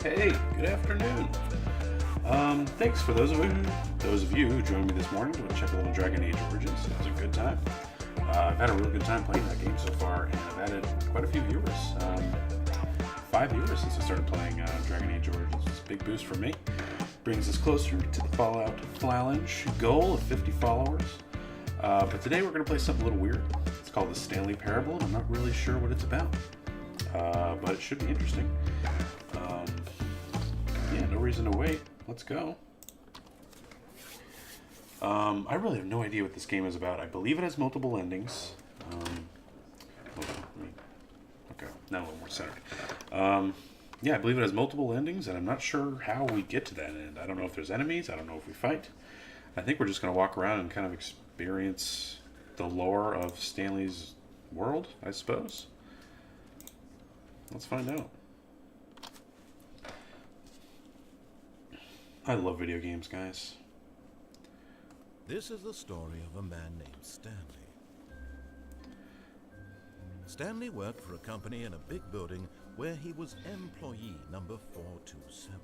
Hey, good afternoon. Thanks for those of you who joined me this morning to check a little Dragon Age Origins. It was a good time. I've had a really good time playing that game so far, and I've added quite a few viewers. 5 viewers since I started playing Dragon Age Origins. It's a big boost for me. Brings us closer to the Fallout Flalange goal of 50 followers. But today we're going to play something a little weird. It's called the Stanley Parable, and I'm not really sure what it's about. But it should be interesting. Yeah, no reason to wait. Let's go. I really have no idea what this game is about. I believe it has multiple endings. Hold on, okay, now a little more centered. Yeah, I believe it has multiple endings, and I'm not sure how we get to that end. I don't know if there's enemies. I don't know if we fight. I think we're just going to walk around and kind of experience the lore of Stanley's world, I suppose. Let's find out. I love video games, guys. This is the story of a man named Stanley. Stanley worked for a company in a big building where he was employee number 427.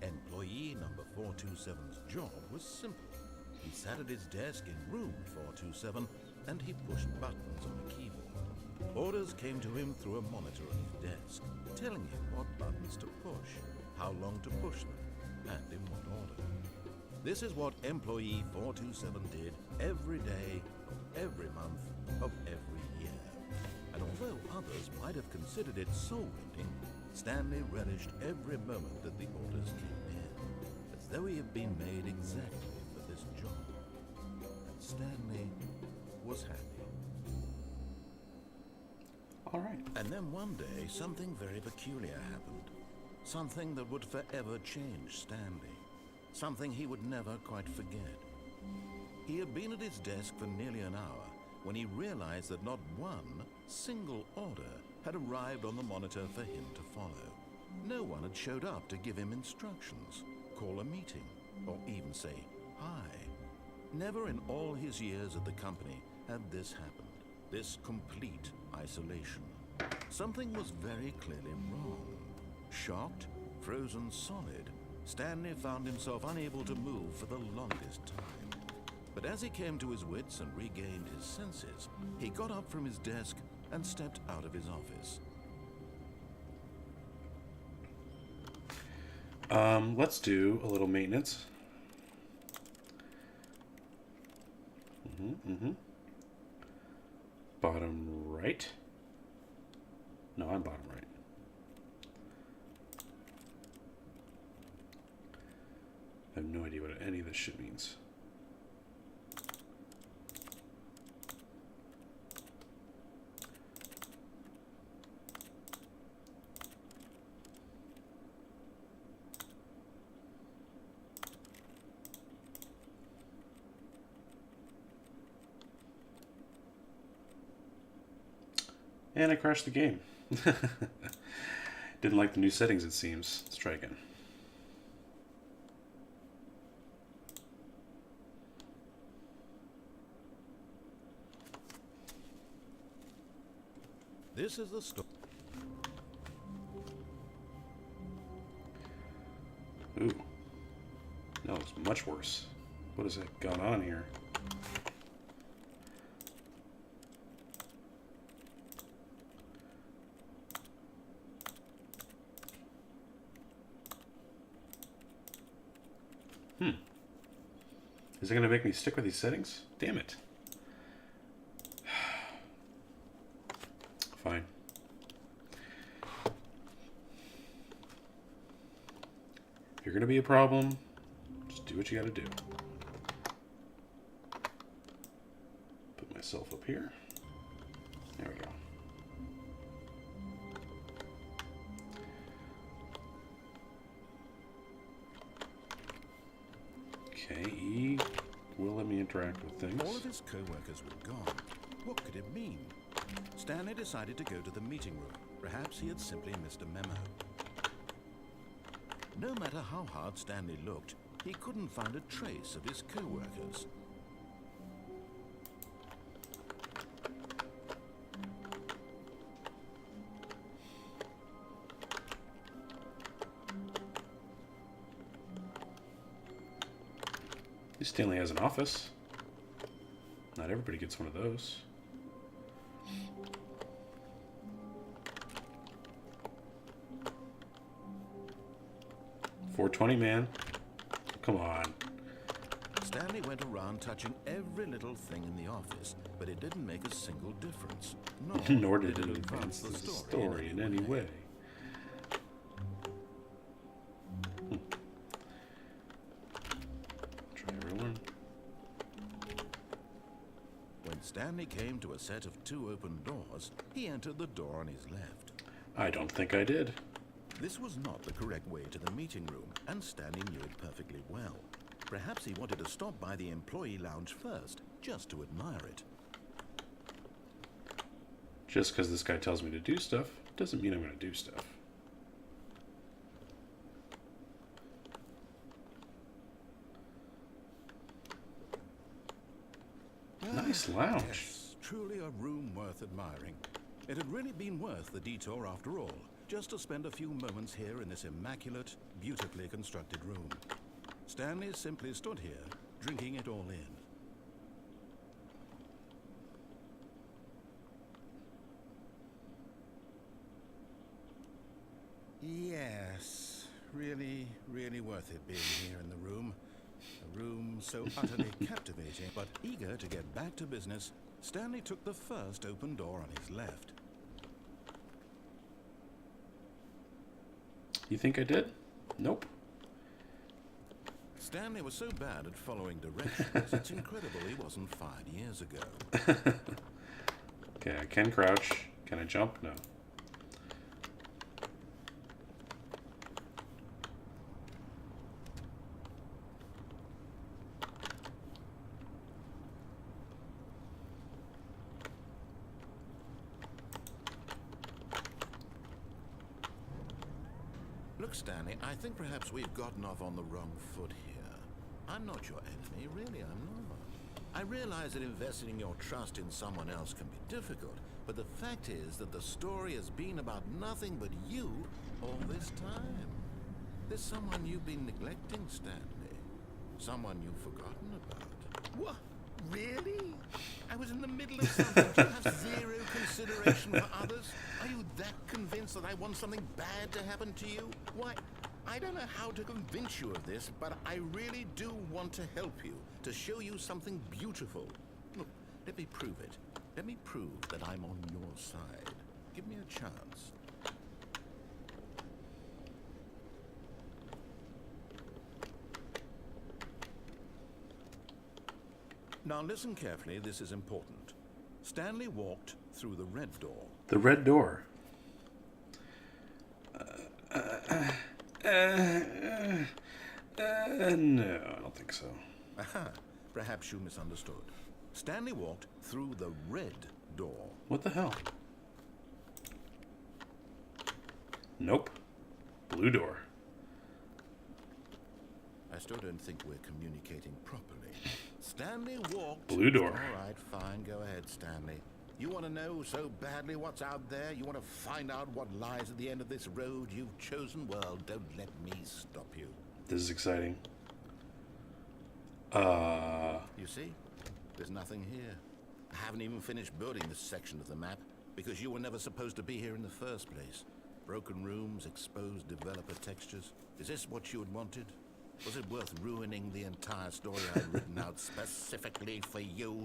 Employee number 427's job was simple. He sat at his desk in room 427 and he pushed buttons on a keyboard. Orders came to him through a monitor on his desk, telling him what buttons to push, how long to push them, and in what order. This is what employee 427 did every day of every month of every year. And although others might have considered it soul-rending, Stanley relished every moment that the orders came in, as though he had been made exactly for this job. And Stanley was happy. All right. And then one day, something very peculiar happened. Something that would forever change Stanley. Something he would never quite forget. He had been at his desk for nearly an hour when he realized that not one single order had arrived on the monitor for him to follow. No one had showed up to give him instructions, call a meeting, or even say hi. Never in all his years at the company had this happened. This complete isolation. Something was very clearly wrong. Shocked, frozen solid, Stanley found himself unable to move for the longest time. But as he came to his wits and regained his senses, he got up from his desk and stepped out of his office. Let's do a little maintenance. Bottom right. No, I'm bottom right. I have no idea what any of this shit means. And I crashed the game. Didn't like the new settings, it seems. Let's try again. This is the story. Ooh. No, it's much worse. What has gone on here? Is it going to make me stick with these settings? Damn it. Fine. If you're going to be a problem, just do what you got to do. Put myself up here. There we go. Okay, E will let me interact with things. All of his co-workers were gone. What could it mean? Stanley decided to go to the meeting room. Perhaps he had simply missed a memo. No matter how hard Stanley looked, he couldn't find a trace of his co-workers. Stanley has an office. Not everybody gets one of those. $420, man. Come on. Stanley went around touching every little thing in the office, but it didn't make a single difference. Nor did it advance the story in any way. Try everyone. When Stanley came to a set of 2 open doors, he entered the door on his left. I don't think I did. This was not the correct way to the meeting room, and Stanley knew it perfectly well. Perhaps he wanted to stop by the employee lounge first, just to admire it. Just because this guy tells me to do stuff doesn't mean I'm going to do stuff. Nice lounge. Yes, truly a room worth admiring. It had really been worth the detour after all, just to spend a few moments here in this immaculate, beautifully constructed room. Stanley simply stood here, drinking it all in. Yes, really, really worth it being here in the room. A room so utterly captivating, but eager to get back to business, Stanley took the first open door on his left. You think I did? Nope. Stanley was so bad at following directions, it's incredible he wasn't 5 years ago. Okay, I can crouch. Can I jump? No. Look, Stanley, I think perhaps we've gotten off on the wrong foot here. I'm not your enemy, really, I'm not. I realize that investing your trust in someone else can be difficult, but the fact is that the story has been about nothing but you all this time. There's someone you've been neglecting, Stanley. Someone you've forgotten about. What? Really? I was in the middle of something. Do you have zero consideration for others? Are you that convinced that I want something bad to happen to you? Why, I don't know how to convince you of this, but I really do want to help you, to show you something beautiful. Look, let me prove it. Let me prove that I'm on your side. Give me a chance. Now listen carefully, this is important. Stanley walked through the red door. The red door. No, I don't think so. Aha, perhaps you misunderstood. Stanley walked through the red door. What the hell? Nope. Blue door. I still don't think we're communicating properly. Stanley walked... Blue door. All right, fine, go ahead, Stanley. You want to know so badly what's out there? You want to find out what lies at the end of this road you've chosen? Well, don't let me stop you. This is exciting. You see? There's nothing here. I haven't even finished building this section of the map because you were never supposed to be here in the first place. Broken rooms, exposed developer textures. Is this what you had wanted? Was it worth ruining the entire story I'd written out specifically for you?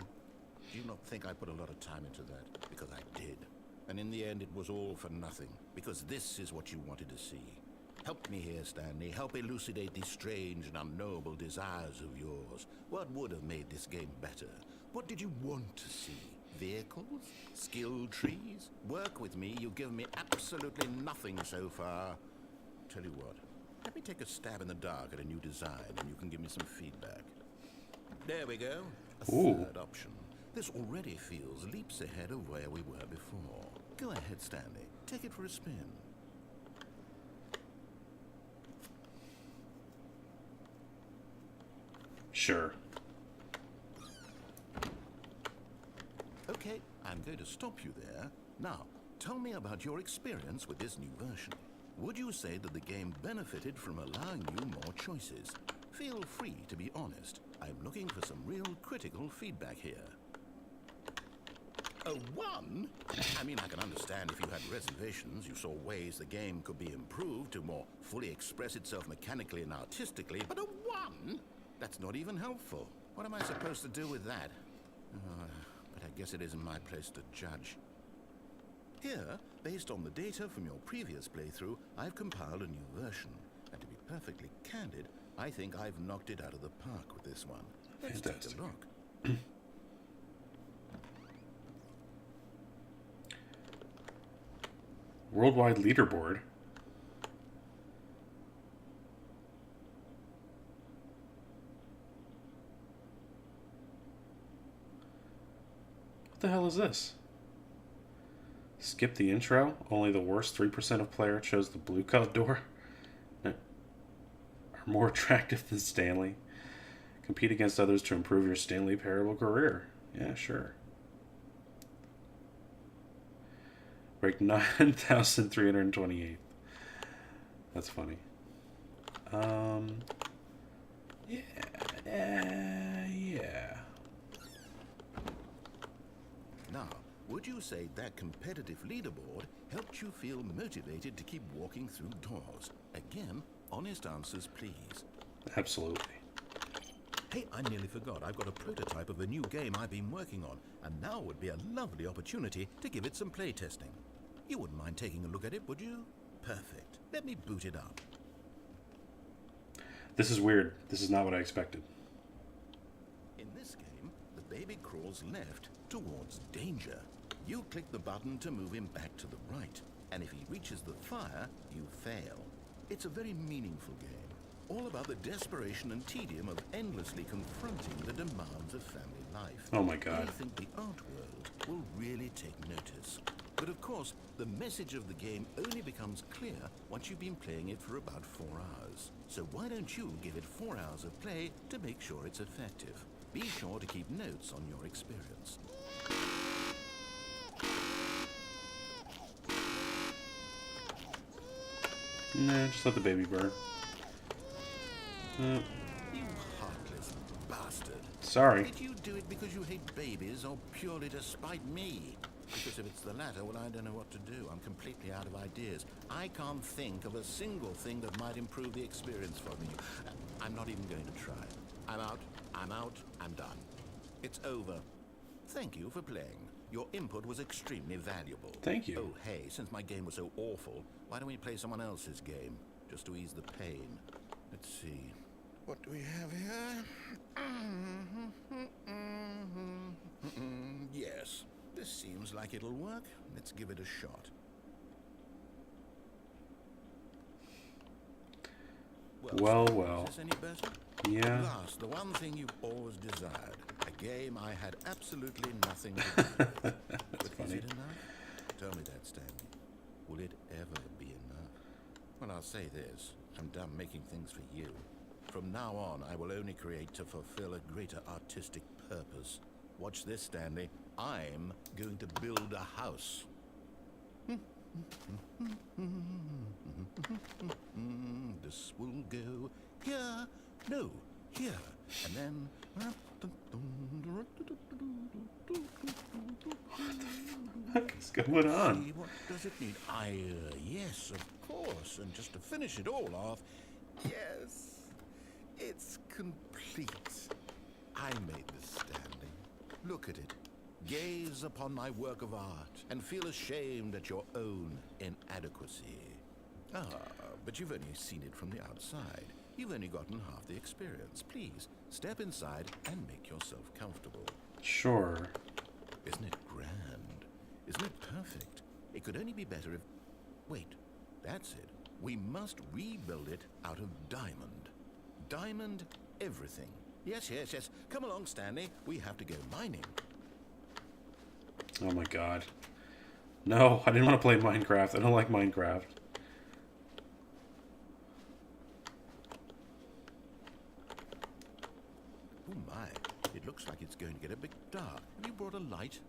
Do you not think I put a lot of time into that? Because I did. And in the end, it was all for nothing. Because this is what you wanted to see. Help me here, Stanley. Help elucidate these strange and unknowable desires of yours. What would have made this game better? What did you want to see? Vehicles? Skill trees? Work with me. You've given me absolutely nothing so far. Tell you what. Let me take a stab in the dark at a new design, and you can give me some feedback. There we go. A third option. This already feels leaps ahead of where we were before. Go ahead, Stanley. Take it for a spin. Sure. Okay, I'm going to stop you there. Now, tell me about your experience with this new version. Would you say that the game benefited from allowing you more choices? Feel free to be honest. I'm looking for some real critical feedback here. A 1? I mean, I can understand if you had reservations, you saw ways the game could be improved to more fully express itself mechanically and artistically, but a 1? That's not even helpful. What am I supposed to do with that? But I guess it isn't my place to judge. Here, based on the data from your previous playthrough, I've compiled a new version. And to be perfectly candid, I think I've knocked it out of the park with this one. Let's take a look. Worldwide leaderboard. What the hell is this? Skip the intro. Only the worst 3% of players chose the blue colored door. Are more attractive than Stanley. Compete against others to improve your Stanley Parable career. Yeah, sure. Ranked 9,328. That's funny. Yeah. Now, would you say that competitive leaderboard helped you feel motivated to keep walking through doors? Again, honest answers, please. Absolutely. Hey, I nearly forgot. I've got a prototype of a new game I've been working on, and now would be a lovely opportunity to give it some playtesting. You wouldn't mind taking a look at it, would you? Perfect. Let me boot it up. This is weird. This is not what I expected. In this game, the baby crawls left towards danger. You click the button to move him back to the right, and if he reaches the fire, you fail. It's a very meaningful game. All about the desperation and tedium of endlessly confronting the demands of family life. Oh my God. I think the art world will really take notice. But of course, the message of the game only becomes clear once you've been playing it for about 4 hours. So why don't you give it 4 hours of play to make sure it's effective? Be sure to keep notes on your experience. Nah, just let the baby burn. You heartless bastard. Sorry. Did you do it because you hate babies or purely to spite me? Because if it's the latter, well, I don't know what to do. I'm completely out of ideas. I can't think of a single thing that might improve the experience for me. I'm not even going to try. I'm out, I'm done. It's over. Thank you for playing. Your input was extremely valuable. Thank you. Oh, hey, since my game was so awful, why don't we play someone else's game? Just to ease the pain. Let's see. What do we have here? Yes, this seems like it'll work. Let's give it a shot. Well. Is this any better? Yeah. Last, the one thing you've always desired. A game I had absolutely nothing to do with. That's But funny. is it enough? Tell me that, Stanley. Will it ever be enough? Well, I'll say this. I'm done making things for you. From now on, I will only create to fulfill a greater artistic purpose. Watch this, Stanley. I'm going to build a house. This will go here. No, here. And then... What's going on? See, what does it need? Yes, of course. And just to finish it all off, yes, it's complete. I made this, Stanley. Look at it. Gaze upon my work of art and feel ashamed at your own inadequacy. Ah, but you've only seen it from the outside. You've only gotten half the experience. Please, step inside and make yourself comfortable. Sure. Isn't it grand? Isn't it perfect? It could only be better if... Wait, that's it. We must rebuild it out of diamond. Diamond everything. Yes. Come along, Stanley. We have to go mining. Oh my God. No, I didn't want to play Minecraft. I don't like Minecraft. Oh my, it looks like it's going to get a bit dark. Have you brought a light?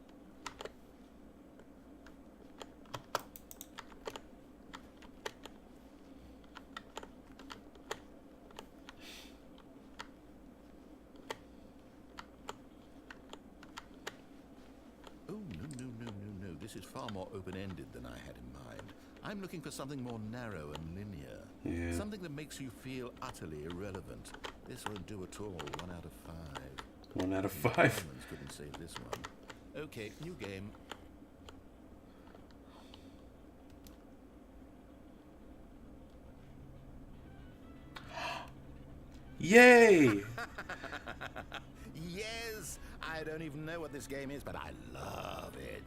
Oh, no. This is far more open-ended than I had in mind. I'm looking for something more narrow and linear. Yeah. Something that makes you feel utterly irrelevant. This won't do at all. 1 out of 5. 1 out of 5. Romans couldn't save this one. Okay, new game. Yay! Yes! I don't even know what this game is, but I love it.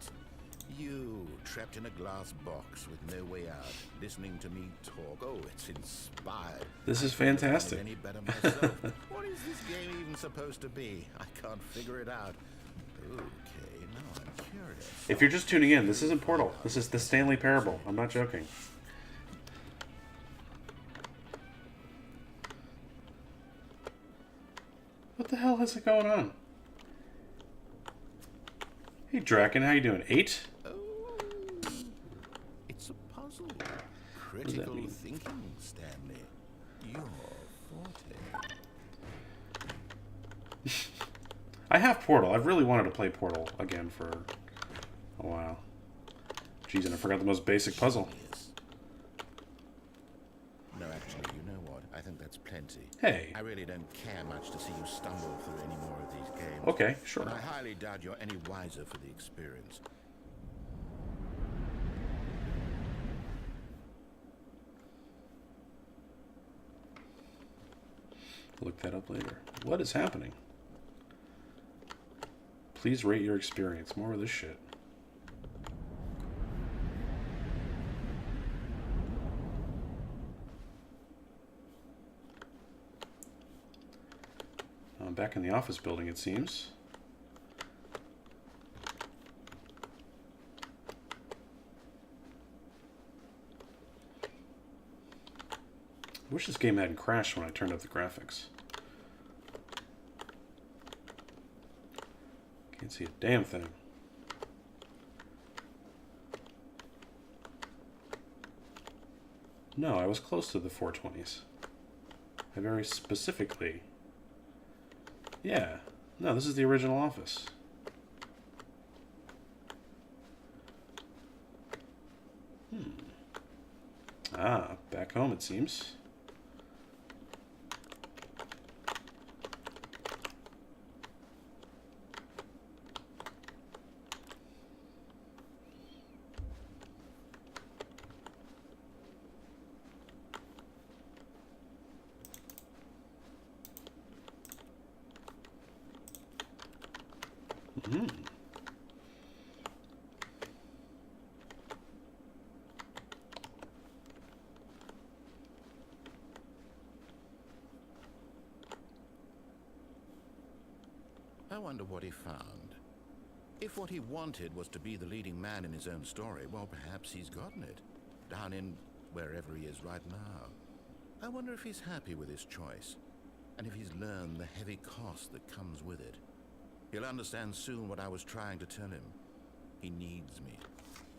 You, trapped in a glass box with no way out, listening to me talk. Oh, it's inspired. This is I couldn't have fantastic. made it any better myself. What is this game even supposed to be? I can't figure it out. Okay, now I'm curious. If you're just tuning in, this isn't Portal. This is the Stanley Parable. I'm not joking. What the hell is it going on? Hey, Draken, how you doing? 8? Oh, it's a puzzle. does that Critical mean? thinking, Stanley. Your forte. I have Portal. I've really wanted to play Portal again for a while. Jeez, and I forgot the most basic puzzle. Yes. No, actually, you know what? I think that's plenty. Hey. I really don't care much to see you stumble through any more of these games. Okay, sure. And I highly doubt you're any wiser for the experience. Look that up later. What is happening? Please rate your experience. More of this shit. I'm back in the office building, it seems. I wish this game hadn't crashed when I turned up the graphics. Can't see a damn thing. No, I was close to the 420s. I very specifically... Yeah. No, this is the original office. Ah, back home it seems. I wonder what he found. If what he wanted was to be the leading man in his own story, well, perhaps he's gotten it. Down in wherever he is right now. I wonder if he's happy with his choice. And if he's learned the heavy cost that comes with it. He'll understand soon what I was trying to tell him. He needs me.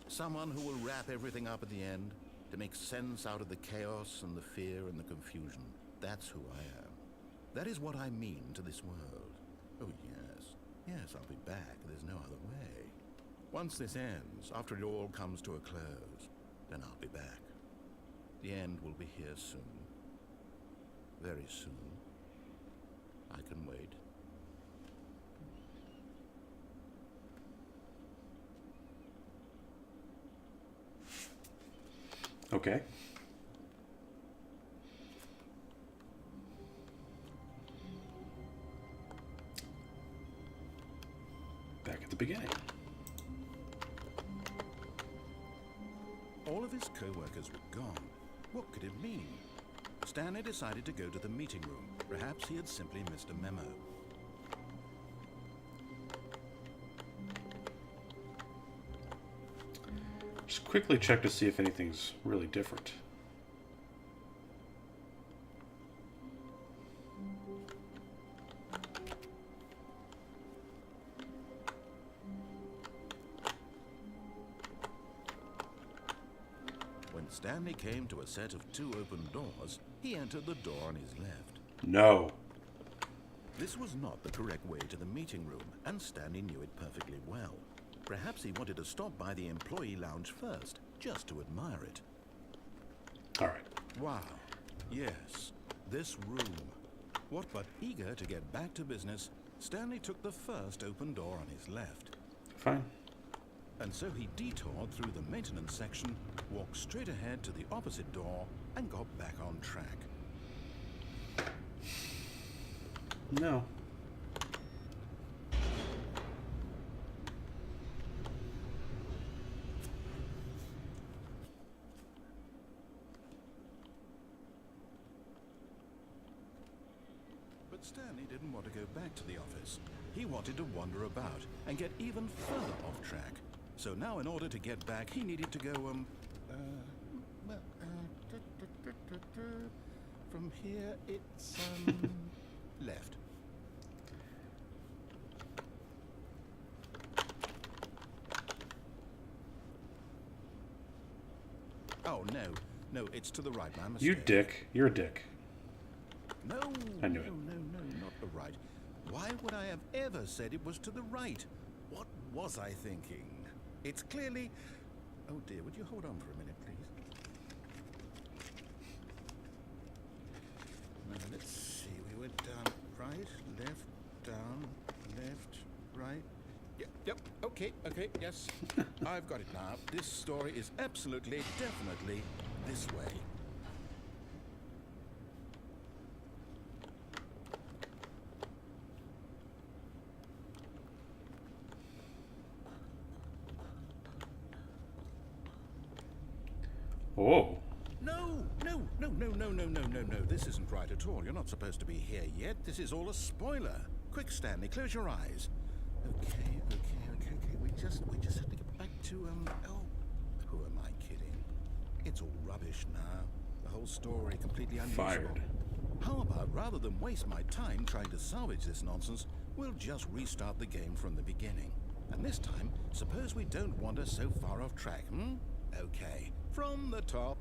Someone who will wrap everything up at the end, to make sense out of the chaos and the fear and the confusion. That's who I am. That is what I mean to this world. Oh, yes. Yes, I'll be back. There's no other way. Once this ends, after it all comes to a close, then I'll be back. The end will be here soon. Very soon. I can wait. Okay. Back at the beginning. All of his co-workers were gone. What could it mean? Stanley decided to go to the meeting room. Perhaps he had simply missed a memo. Just quickly check to see if anything's really different. When Stanley came to a set of 2 open doors, he entered the door on his left. No. This was not the correct way to the meeting room, and Stanley knew it perfectly well. Perhaps he wanted to stop by the employee lounge first, just to admire it. All right. Wow. Yes, this room. What but eager to get back to business, Stanley took the first open door on his left. Fine. And so he detoured through the maintenance section, walked straight ahead to the opposite door, and got back on track. No. But Stanley didn't want to go back to the office. He wanted to wander about and get even further off track. So now in order to get back, he needed to go, from here it's, left. Oh, no, it's to the right, my mistake. You dick. You're a dick. No, I knew it. No, not the right. Why would I have ever said it was to the right? What was I thinking? It's clearly... Oh dear, would you hold on for a minute, please? Now, let's see, we went down right, left, down, left, right. Yep, okay, yes. I've got it now. This story is absolutely, definitely this way. Oh. No. This isn't right at all. You're not supposed to be here yet. This is all a spoiler. Quick, Stanley, close your eyes. Okay. We just have to get back to, oh, who am I kidding? It's all rubbish now. The whole story completely unusual. Fired. How about, rather than waste my time trying to salvage this nonsense, we'll just restart the game from the beginning. And this time, suppose we don't wander so far off track, Okay, from the top.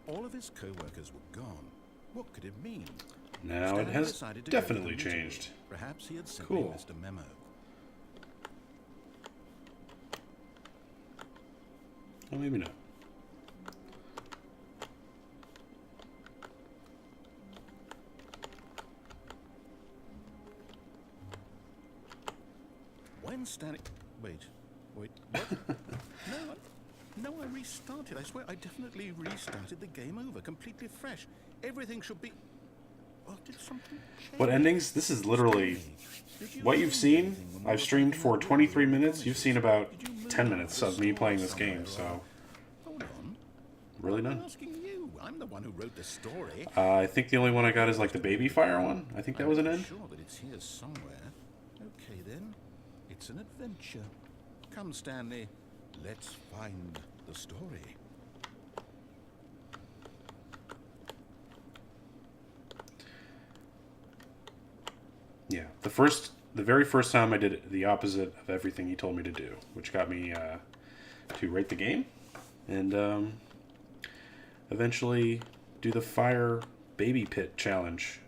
All of his co-workers were gone. What could it mean? Now Stanley it has decided to go to the definitely meeting room. changed. Perhaps he had simply Cool. missed a memo. Well, maybe not. When Stanley... Wait, what? No, I restarted. I swear I definitely restarted the game over, completely fresh. Everything should be... Oh, did something change? What endings? This is literally Did you what you've change seen. anything when we I've were streamed talking for about 23 Wilbur minutes. You've seen promises? about Did you move 10 minutes the of me story playing this game, somewhere, so or- Hold on. really I'm done. asking you. I'm the one who wrote the story. I think the only one I got is like the baby fire one. I think that was an I'm end. sure that it's here somewhere. Okay, then. It's an adventure. Come, Stanley. Let's find the story. Yeah, the very first time I did it, the opposite of everything he told me to do, which got me to rate the game and eventually do the fire baby pit challenge.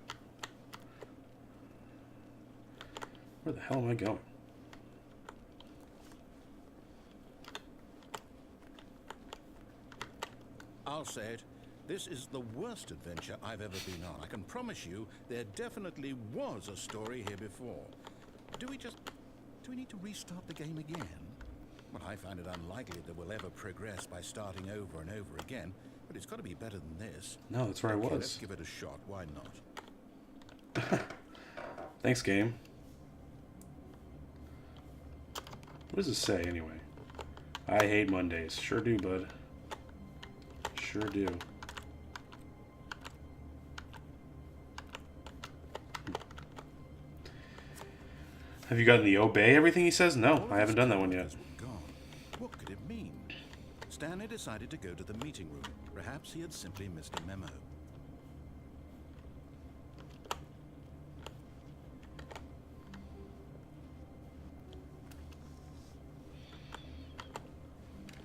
Where the hell am I going? I'll say it. This is the worst adventure I've ever been on. I can promise you there definitely was a story here before. Do we need to restart the game again? Well, I find it unlikely that we'll ever progress by starting over and over again, but it's got to be better than this. No, that's where I Okay, was. let's give it a shot. Why not? Thanks, game. What does it say, anyway? I hate Mondays. Sure do, bud. Sure do. Have you gotten the obey everything he says? No, I haven't done that one yet. Gone. What could it mean? Stanley decided to go to the meeting room. Perhaps he had simply missed a memo.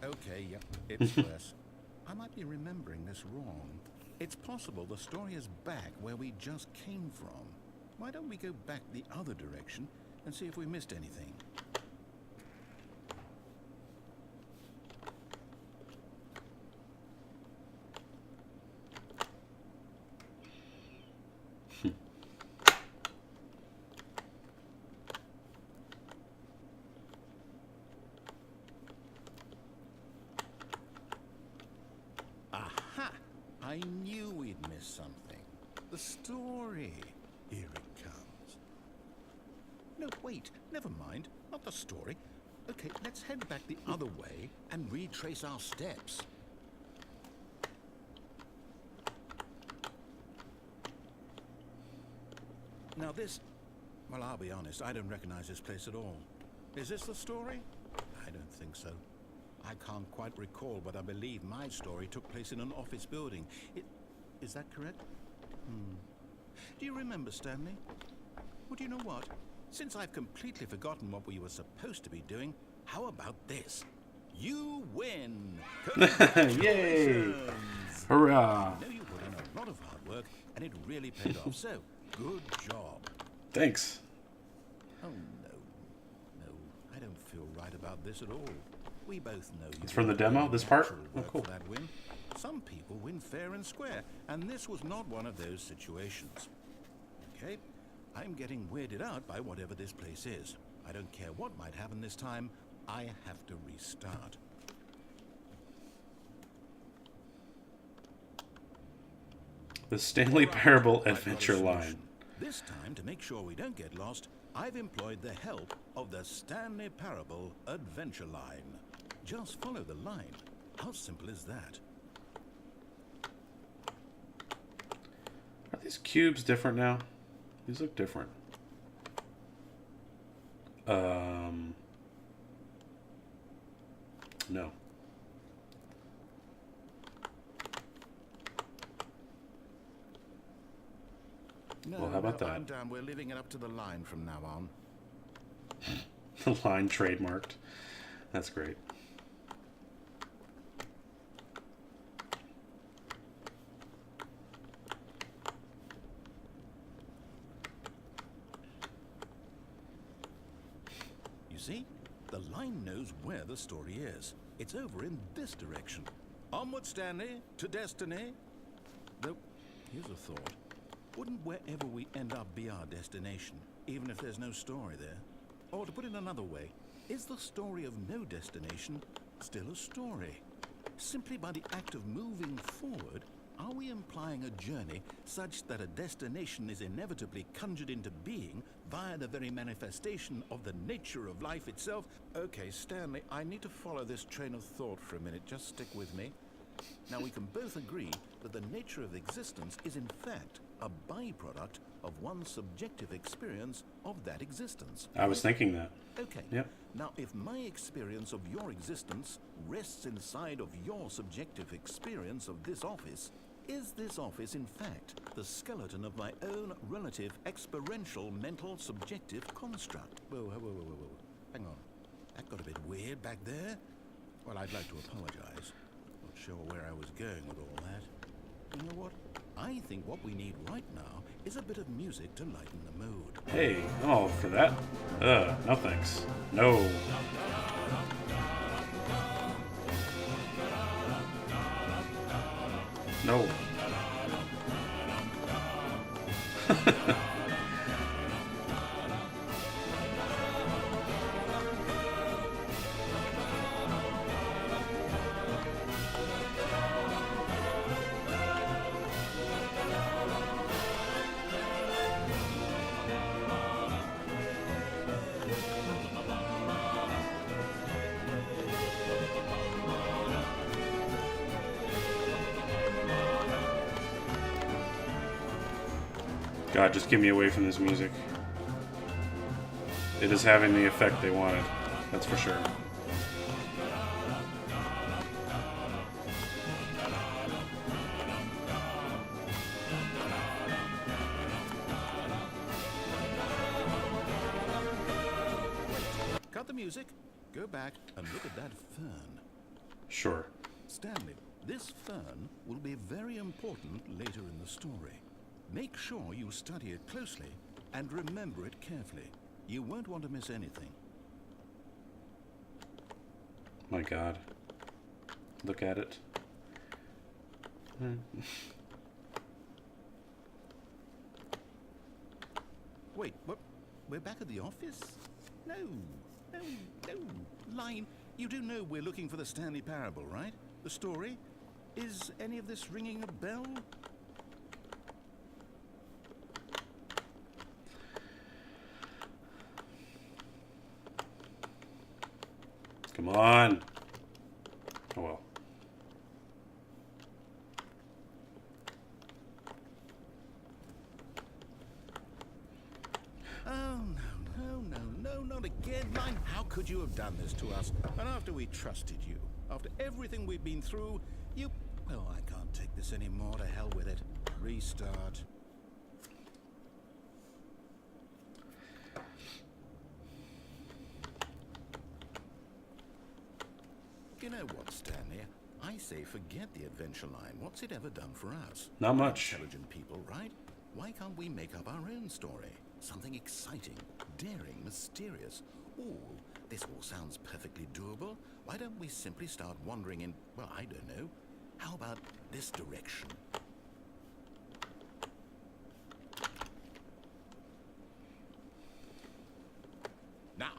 Okay, yep, it's worse. I might be remembering this wrong. It's possible the story is back where we just came from. Why don't we go back the other direction and see if we missed anything? Aha! I knew we'd miss something. The story. Here it comes. No, wait. Never mind. Not the story. Okay, let's head back the other way and retrace our steps. Now this... Well, I'll be honest. I don't recognize this place at all. Is this the story? I don't think so. I can't quite recall, but I believe my story took place in an office building. Is that correct? Do you remember, Stanley? Well, do you know what? Since I've completely forgotten what we were supposed to be doing, how about this? You win! Yay! Hurrah! I know you put in a lot of hard work, and it really paid off, so good job. Thanks. Oh, no. No, I don't feel right about this at all. We both know It's from the demo, this part? Oh, cool. For that win. Some people win fair and square, and this was not one of those situations. Okay, I'm getting weirded out by whatever this place is. I don't care what might happen this time. I have to restart. The Stanley Parable I've got a Adventure solution. line. This time, to make sure we don't get lost, I've employed the help of the Stanley Parable Adventure line. Just follow the line. How simple is that? Are these cubes different now? These look different. No. No, Well, how about that? I'm down. We're leaving it up to the line from now on. The line trademarked. That's great. You see? The line knows where the story is. It's over in this direction. Onward, Stanley, to destiny. Though, here's a thought. Wouldn't wherever we end up be our destination, even if there's no story there? Or to put it another way, is the story of no destination still a story? Simply by the act of moving forward, are we implying a journey such that a destination is inevitably conjured into being via the very manifestation of the nature of life itself? Okay, Stanley, I need to follow this train of thought for a minute. Just stick with me. Now, we can both agree that the nature of existence is in fact a byproduct of one's subjective experience of that existence. I was thinking that. Okay. Yep. Now, if my experience of your existence rests inside of your subjective experience of this office, is this office, in fact, the skeleton of my own relative experiential mental subjective construct? Whoa, whoa, whoa, whoa, whoa, whoa. Hang on. That got a bit weird back there. Well, I'd like to apologize. Not sure where I was going with all that. You know what? I think what we need right now is a bit of music to lighten the mood. Hey, I'm all for that. No thanks. No. No. God, just get me away from this music. It is having the effect they wanted. That's for sure. Cut the music, go back and look at that fern. Sure. Stanley, This fern will be very important later in the story. Make sure you study it closely and remember it carefully. You won't want to miss anything. My God. Look at it. Wait, what? We're back at the office? No, no, no. Line, you do know we're looking for the Stanley Parable, right? The story? Is any of this ringing a bell? Come on. Oh well. Oh, no, not again, Line. How could you have done this to us? And after we trusted you, after everything we've been through, you... Well, I can't take this anymore. To hell with it. Restart. You know what, Stanley? I say forget the adventure line. What's it ever done for us? Not We're much. Intelligent people, right? Why can't we make up our own story? Something exciting, daring, mysterious. Ooh, this all sounds perfectly doable. Why don't we simply start wandering in, well, I don't know. How about this direction? Now,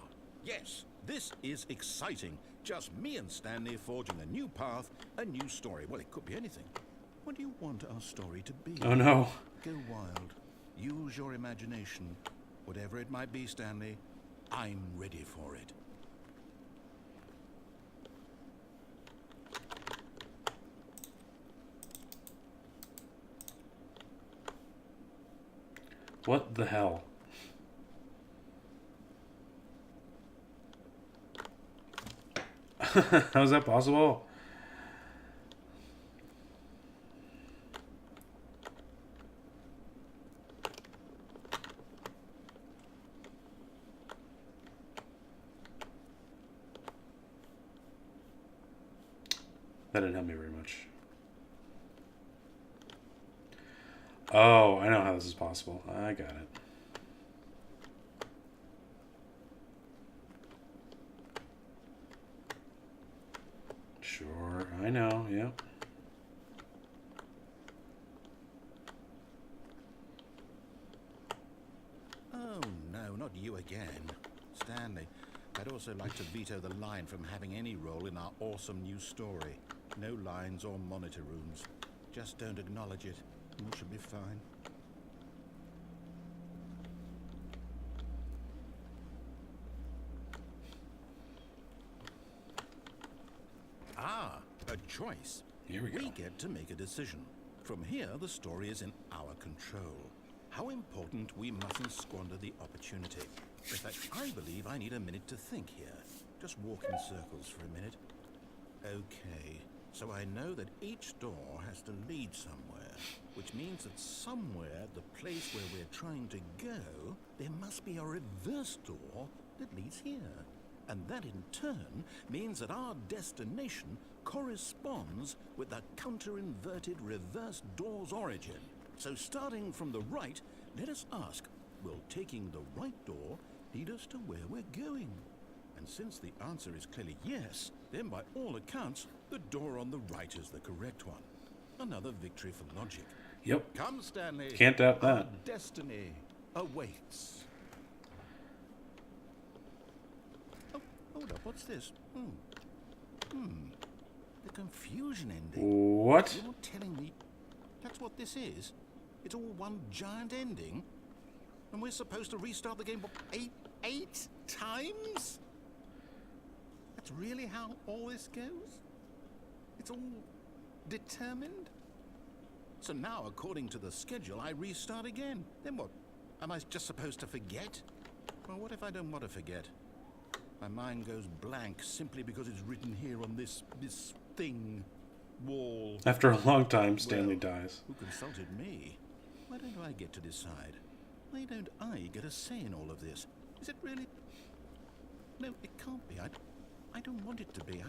yes, this is exciting. Just me and Stanley forging a new path, a new story. Well, it could be anything. What do you want our story to be? Oh no. Go wild. Use your imagination. Whatever it might be, Stanley, I'm ready for it. What the hell? How is that possible? That didn't help me very much. Oh, I know how this is possible. I got it. Sure, I know, yep. Oh, no, not you again. Stanley, I'd also like to veto the line from having any role in our awesome new story. No lines or monitor rooms. Just don't acknowledge it. We should be fine. Ah, a choice. Here we go. We get to make a decision. From here, the story is in our control. How important we mustn't squander the opportunity. In fact, I believe I need a minute to think here. Just walk in circles for a minute. Okay, so I know that each door has to lead somewhere, which means that somewhere, the place where we're trying to go, there must be a reverse door that leads here. And that in turn means that our destination corresponds with the counter-inverted reverse door's origin. So starting from the right, let us ask, will taking the right door lead us to where we're going? And since the answer is clearly yes, then by all accounts, the door on the right is the correct one. Another victory for logic. Yep. Come, Stanley. Can't doubt Our that. destiny awaits. Oh, hold up. What's this? The confusion ending. What? You're telling me that's what this is? It's all one giant ending? And we're supposed to restart the game eight times? That's really how all this goes? It's all determined? So now, according to the schedule, I restart again. Then what? Am I just supposed to forget? Well, what if I don't want to forget? My mind goes blank simply because it's written here on this thing, wall. After a long time, Stanley dies. Who consulted me? Why don't I get to decide? Why don't I get a say in all of this? Is it really? No, it can't be. I don't want it to be.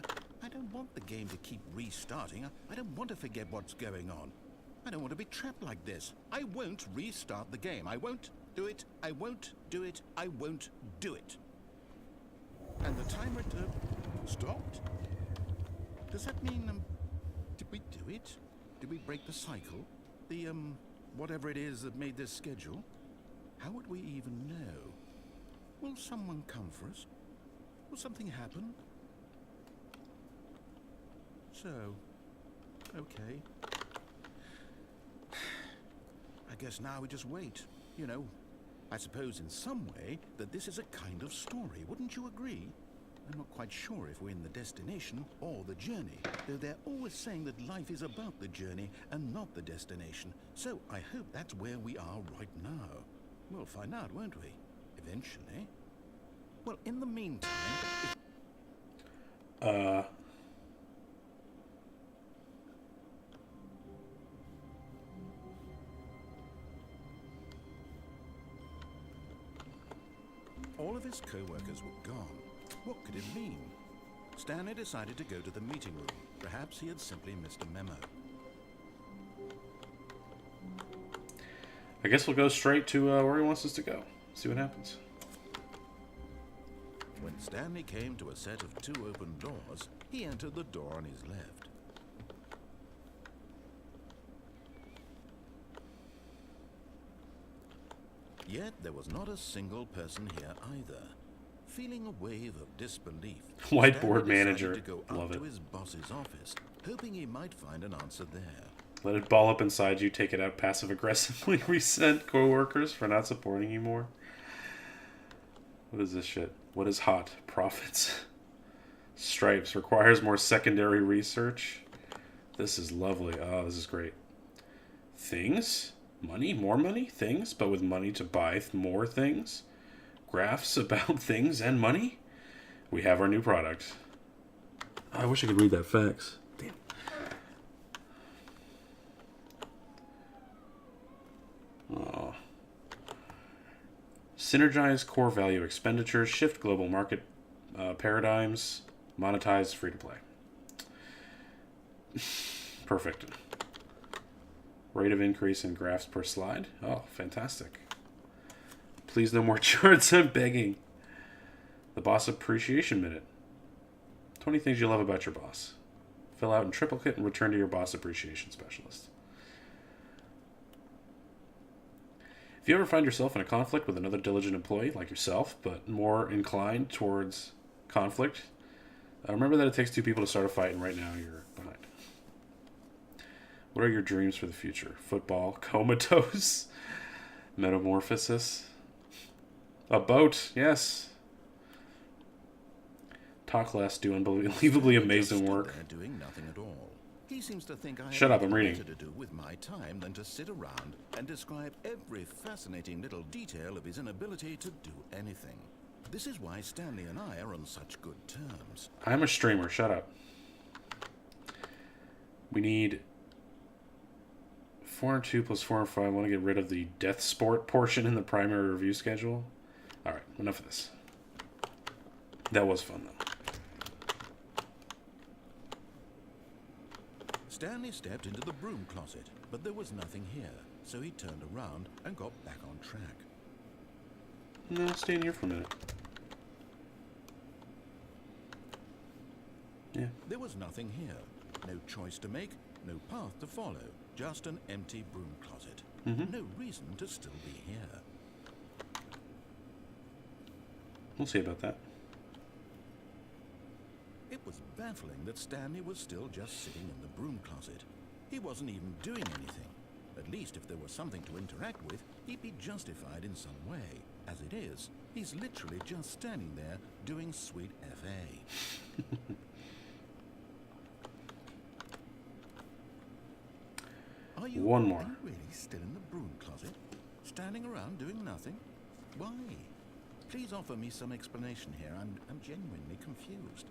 I don't want the game to keep restarting. I don't want to forget what's going on. I don't want to be trapped like this. I won't restart the game. I won't do it. I won't do it. I won't do it. And the timer stopped? Does that mean, did we do it? Did we break the cycle? The, whatever it is that made this schedule? How would we even know? Will someone come for us? Will something happen? So, okay. I guess now we just wait. You know, I suppose in some way that this is a kind of story. Wouldn't you agree? I'm not quite sure if we're in the destination or the journey, though they're always saying that life is about the journey and not the destination. So I hope that's where we are right now. We'll find out, won't we? Eventually. Well, in the meantime... All of his co-workers were gone. What could it mean? Stanley decided to go to the meeting room. Perhaps he had simply missed a memo. I guess we'll go straight to where he wants us to go. See what happens. When Stanley came to a set of 2 open doors, he entered the door on his left. Yet there was not a single person here either. Feeling a wave of disbelief, Whiteboard Stanley manager. decided to go Love up it. to his boss's office, hoping he might find an answer there. Let it ball up inside you, take it out passive-aggressively, resent co-workers for not supporting you more. What is this shit? What is hot? Profits. Stripes. Requires more secondary research. This is lovely. Oh, this is great. Things? Money? More money? Things? But with money to buy more things? Graphs about things and money? We have our new product. I wish I could read that fax. Damn. Oh. Synergize core value expenditures, shift global market paradigms, monetize free-to-play. Perfect. Rate of increase in graphs per slide. Oh, fantastic. Please no more charts, I'm begging. The boss appreciation minute. 20 things you love about your boss. Fill out in triplicate and return to your boss appreciation specialist. If you ever find yourself in a conflict with another diligent employee like yourself, but more inclined towards conflict, remember that it takes 2 people to start a fight, and right now you're behind. What are your dreams for the future? Football, comatose, metamorphosis, a boat, yes. Talk less, do unbelievably amazing work. Doing nothing at all. He seems to think I have Shut up, I'm reading. better to do with my time than to sit around and describe every fascinating little detail of his inability to do anything. This is why Stanley and I are on such good terms. I'm a streamer, shut up. We need 4 and 2 plus 4 and 5. I want to get rid of the death sport portion in the primary review schedule. Alright, enough of this. That was fun, though. Stanley stepped into the broom closet, but there was nothing here, so he turned around and got back on track. No, I'll stay in here for a minute. Yeah. There was nothing here. No choice to make, no path to follow, just an empty broom closet. No reason to still be here. We'll see about that. It was baffling that Stanley was still just sitting in the broom closet. He wasn't even doing anything. At least if there was something to interact with, he'd be justified in some way. As it is, he's literally just standing there doing sweet FA. One more. Are you really still in the broom closet? Standing around doing nothing? Why? Please offer me some explanation here. I'm genuinely confused.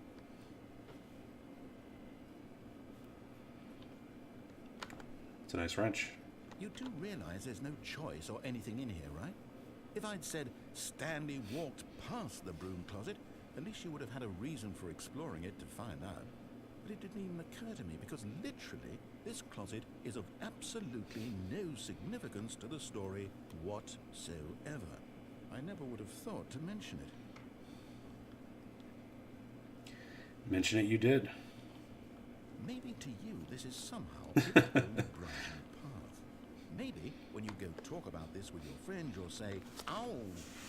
It's a nice wrench. You do realize there's no choice or anything in here, right? If I'd said Stanley walked past the broom closet, at least you would have had a reason for exploring it to find out. But it didn't even occur to me because literally this closet is of absolutely no significance to the story whatsoever. I never would have thought to mention it. Mention it you did. Maybe to you this is somehow its own branching path. Maybe when you go talk about this with your friend, you'll say, "Oh,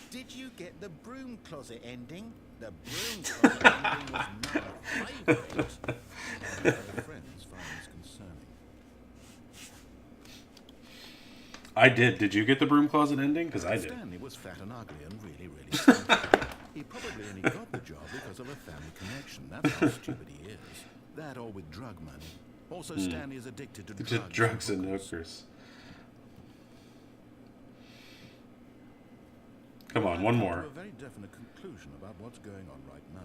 did you get the broom closet ending? The broom closet ending was my favourite." My friends find this concerning. I did. Did you get the broom closet ending? Because I did. Stanley was fat and ugly and really, really stupid. He probably only got the job because of a family connection. That's how stupid he is. That or with drug money. Also, Stanley is addicted to Drugs and hookers. Come on, one more. A very definite conclusion about what's going on right now.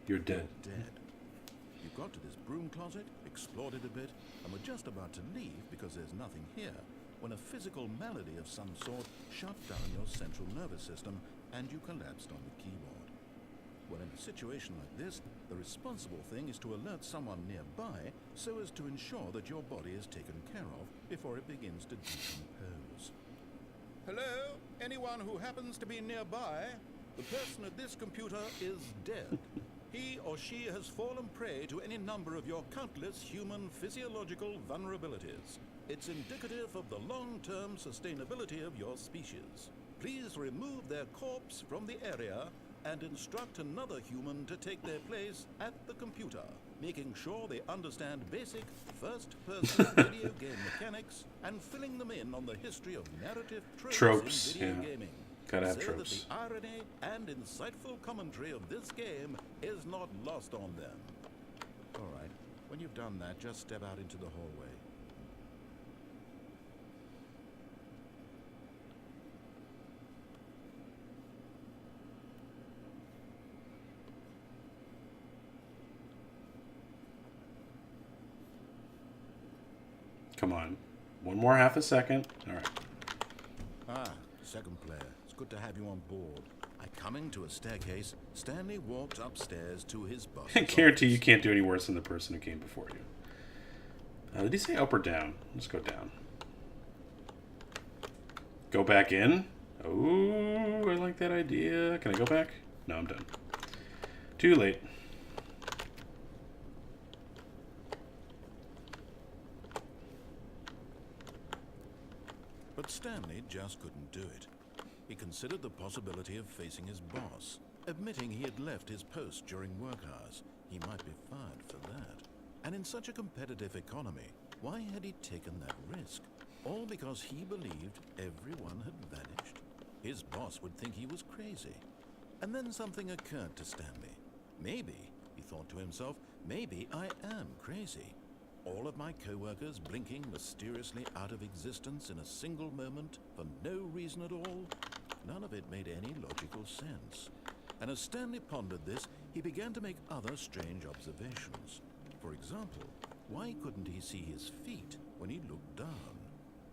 You're dead. Dead. You got to this broom closet, explored it a bit, and were just about to leave because there's nothing here, when a physical malady of some sort shut down your central nervous system and you collapsed on the keyboard. Well, in a situation like this, the responsible thing is to alert someone nearby so as to ensure that your body is taken care of before it begins to decompose. Hello? Anyone who happens to be nearby? The person at this computer is dead. He or she has fallen prey to any number of your countless human physiological vulnerabilities. It's indicative of the long-term sustainability of your species. Please remove their corpse from the area and instruct another human to take their place at the computer, making sure they understand basic first-person video game mechanics and filling them in on the history of narrative tropes in video gaming. Gotta have so tropes. that the irony and insightful commentary of this game is not lost on them. All right, when you've done that, just step out into the hallway. Come on. One more half a second. All right. Ah, second player. It's good to have you on board. Coming to a staircase, Stanley walked upstairs to his boss. I guarantee you can't do any worse than the person who came before you. Did he say up or down? Let's go down. Go back in? Oh, I like that idea. Can I go back? No, I'm done. Too late. But Stanley just couldn't do it. He considered the possibility of facing his boss, admitting he had left his post during work hours. He might be fired for that. And in such a competitive economy, why had he taken that risk? All because he believed everyone had vanished. His boss would think he was crazy. And then something occurred to Stanley. Maybe, he thought to himself, maybe I am crazy. All of my co-workers blinking mysteriously out of existence in a single moment for no reason at all. None of it made any logical sense. And as Stanley pondered this, he began to make other strange observations. For example, why couldn't he see his feet when he looked down?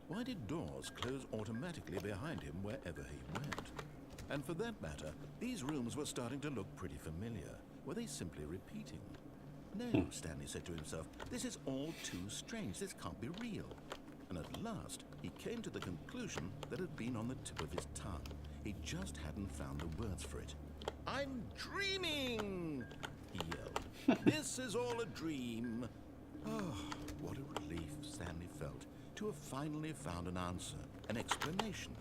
Why did doors close automatically behind him wherever he went? And for that matter, these rooms were starting to look pretty familiar. Were they simply repeating? No, Stanley said to himself, this is all too strange. This can't be real. And at last, he came to the conclusion that had been on the tip of his tongue. He just hadn't found the words for it. I'm dreaming, he yelled. This is all a dream. Oh, what a relief Stanley felt to have finally found an answer, an explanation.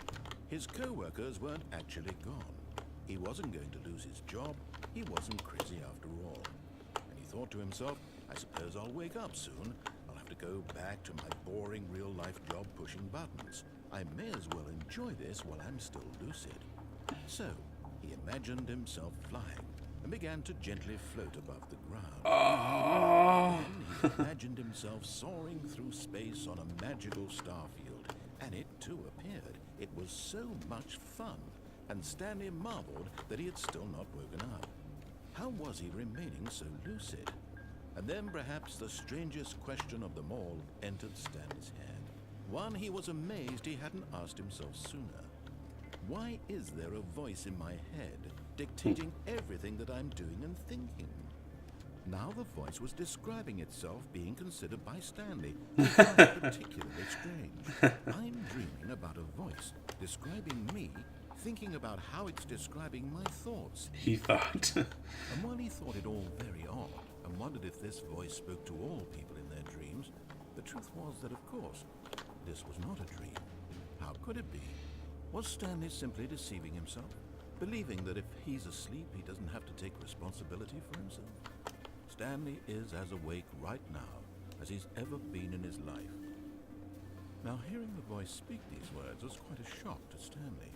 His co-workers weren't actually gone. He wasn't going to lose his job. He wasn't crazy after all. And he thought to himself, I suppose I'll wake up soon. I'll have to go back to my boring real-life job pushing buttons. I may as well enjoy this while I'm still lucid. So, he imagined himself flying and began to gently float above the ground. Then he imagined himself soaring through space on a magical starfield, and it too appeared. It was so much fun, and Stanley marveled that he had still not woken up. How was he remaining so lucid? And then perhaps the strangest question of them all entered Stanley's head. One he was amazed he hadn't asked himself sooner. Why is there a voice in my head dictating everything that I'm doing and thinking? Now the voice was describing itself being considered by Stanley. He found it particularly strange. I'm dreaming about a voice describing me, thinking about how it's describing my thoughts. He thought. And while he thought it all very odd and wondered if this voice spoke to all people in their dreams, the truth was that, of course, this was not a dream. How could it be? Was Stanley simply deceiving himself, believing that if he's asleep, he doesn't have to take responsibility for himself? Stanley is as awake right now as he's ever been in his life. Now, hearing the voice speak these words was quite a shock to Stanley.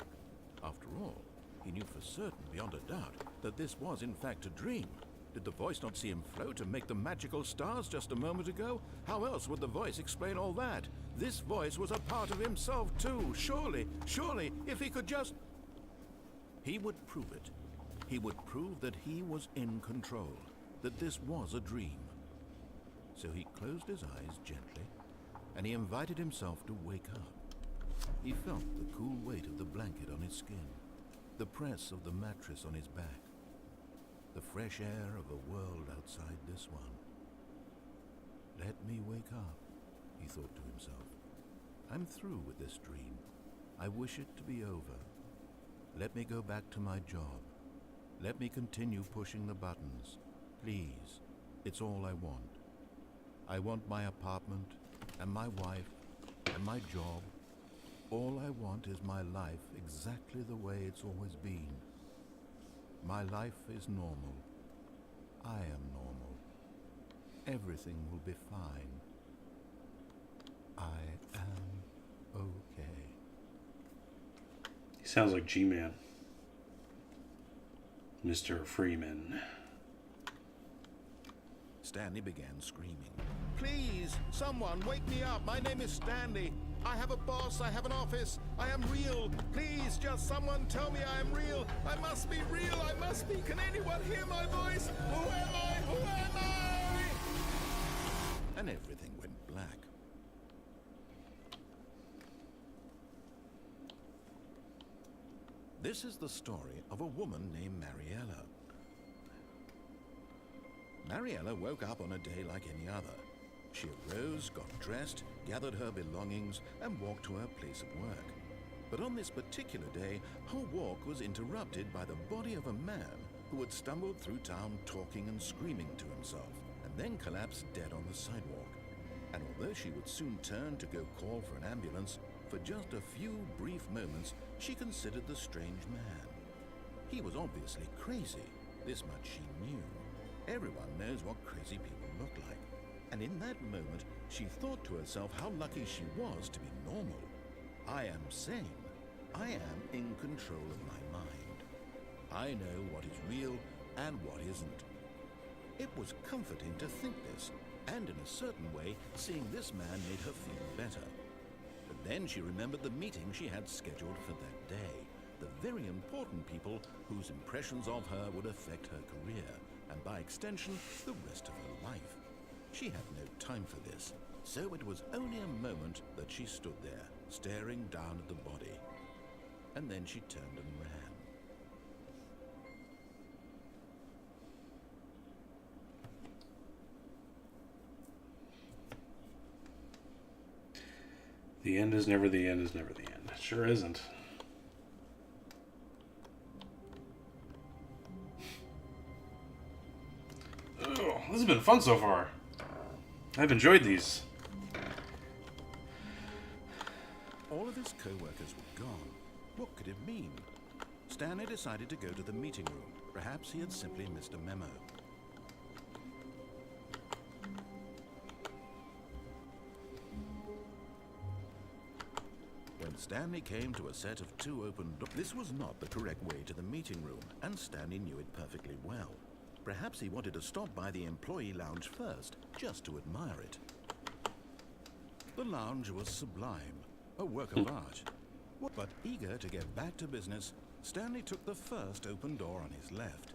After all, he knew for certain, beyond a doubt, that this was in fact a dream. Did the voice not see him float and make the magical stars just a moment ago? How else would the voice explain all that? This voice was a part of himself too. Surely, if he could just... He would prove it. He would prove that he was in control, that this was a dream. So he closed his eyes gently, and he invited himself to wake up. He felt the cool weight of the blanket on his skin, the press of the mattress on his back, the fresh air of a world outside this one. Let me wake up, he thought to himself. I'm through with this dream. I wish it to be over. Let me go back to my job. Let me continue pushing the buttons. Please, it's all I want. I want my apartment, and my wife, and my job. All I want is my life exactly the way it's always been. My life is normal. I am normal. Everything will be fine. I am okay. He sounds like G-Man. Mr. Freeman. Stanley began screaming. Please, someone, wake me up. My name is Stanley. I have a boss. I have an office. I am real. Please, just someone tell me I am real. I must be real. I must be. Can anyone hear my voice? Who am I? Who am I? And everything went black. This is the story of a woman named Mariella. Mariella woke up on a day like any other. She arose, got dressed, gathered her belongings, and walked to her place of work. But on this particular day, her walk was interrupted by the body of a man who had stumbled through town talking and screaming to himself, and then collapsed dead on the sidewalk. And although she would soon turn to go call for an ambulance, for just a few brief moments, she considered the strange man. He was obviously crazy. This much she knew. Everyone knows what crazy people look like. And in that moment, she thought to herself how lucky she was to be normal. I am sane. I am in control of my mind. I know what is real and what isn't. It was comforting to think this, and in a certain way, seeing this man made her feel better. But then she remembered the meeting she had scheduled for that day, the very important people whose impressions of her would affect her career, and by extension, the rest of her life. She had no time for this, so it was only a moment that she stood there, staring down at the body. And then she turned and ran. The end is never the end is never the end. It sure isn't. Oh, this has been fun so far. I've enjoyed these. All of his co-workers were gone. What could it mean? Stanley decided to go to the meeting room. Perhaps he had simply missed a memo. When Stanley came to a set of two open doors, this was not the correct way to the meeting room, and Stanley knew it perfectly well. Perhaps he wanted to stop by the employee lounge first, just to admire it. The lounge was sublime, a work of art. But eager to get back to business, Stanley took the first open door on his left.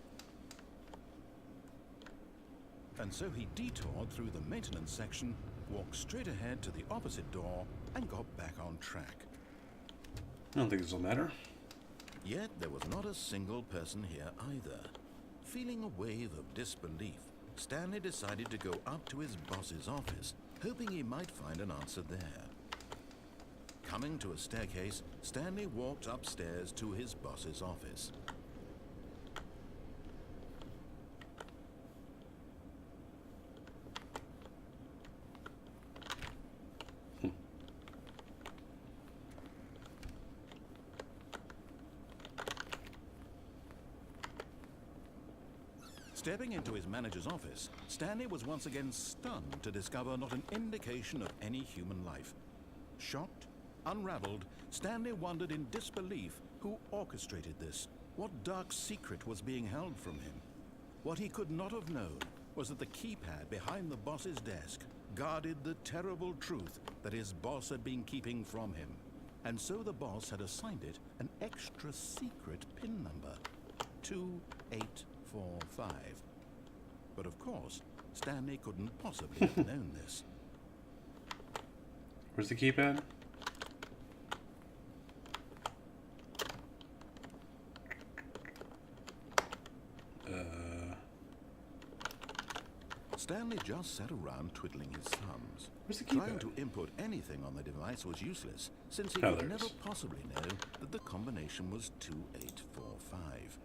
And so he detoured through the maintenance section, walked straight ahead to the opposite door, and got back on track. I don't think this will matter. Yet there was not a single person here either. Feeling a wave of disbelief, Stanley decided to go up to his boss's office, hoping he might find an answer there. Coming to a staircase, Stanley walked upstairs to his boss's office. Stepping into his manager's office, Stanley was once again stunned to discover not an indication of any human life. Shocked, unraveled, Stanley wondered in disbelief who orchestrated this. What dark secret was being held from him? What he could not have known was that the keypad behind the boss's desk guarded the terrible truth that his boss had been keeping from him. And so the boss had assigned it an extra secret PIN number, 2845. But of course, Stanley couldn't possibly have known this. Where's the keypad? Stanley just sat around twiddling his thumbs. Where's the Trying keypad? to input anything on the device was useless, since he Oh, could there it never is. possibly know that the combination was 2845.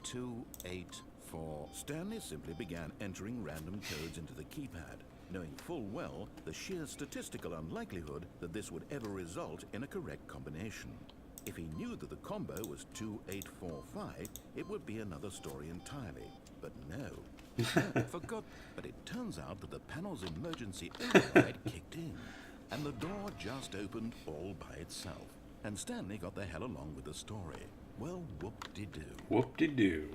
284. Stanley simply began entering random codes into the keypad, knowing full well the sheer statistical unlikelihood that this would ever result in a correct combination. If he knew that the combo was 2845, it would be another story entirely. But no. Forgot. But it turns out that the panel's emergency override kicked in, and the door just opened all by itself. And Stanley got the hell along with the story. Well, whoop-de-doo. Whoop-de-doo.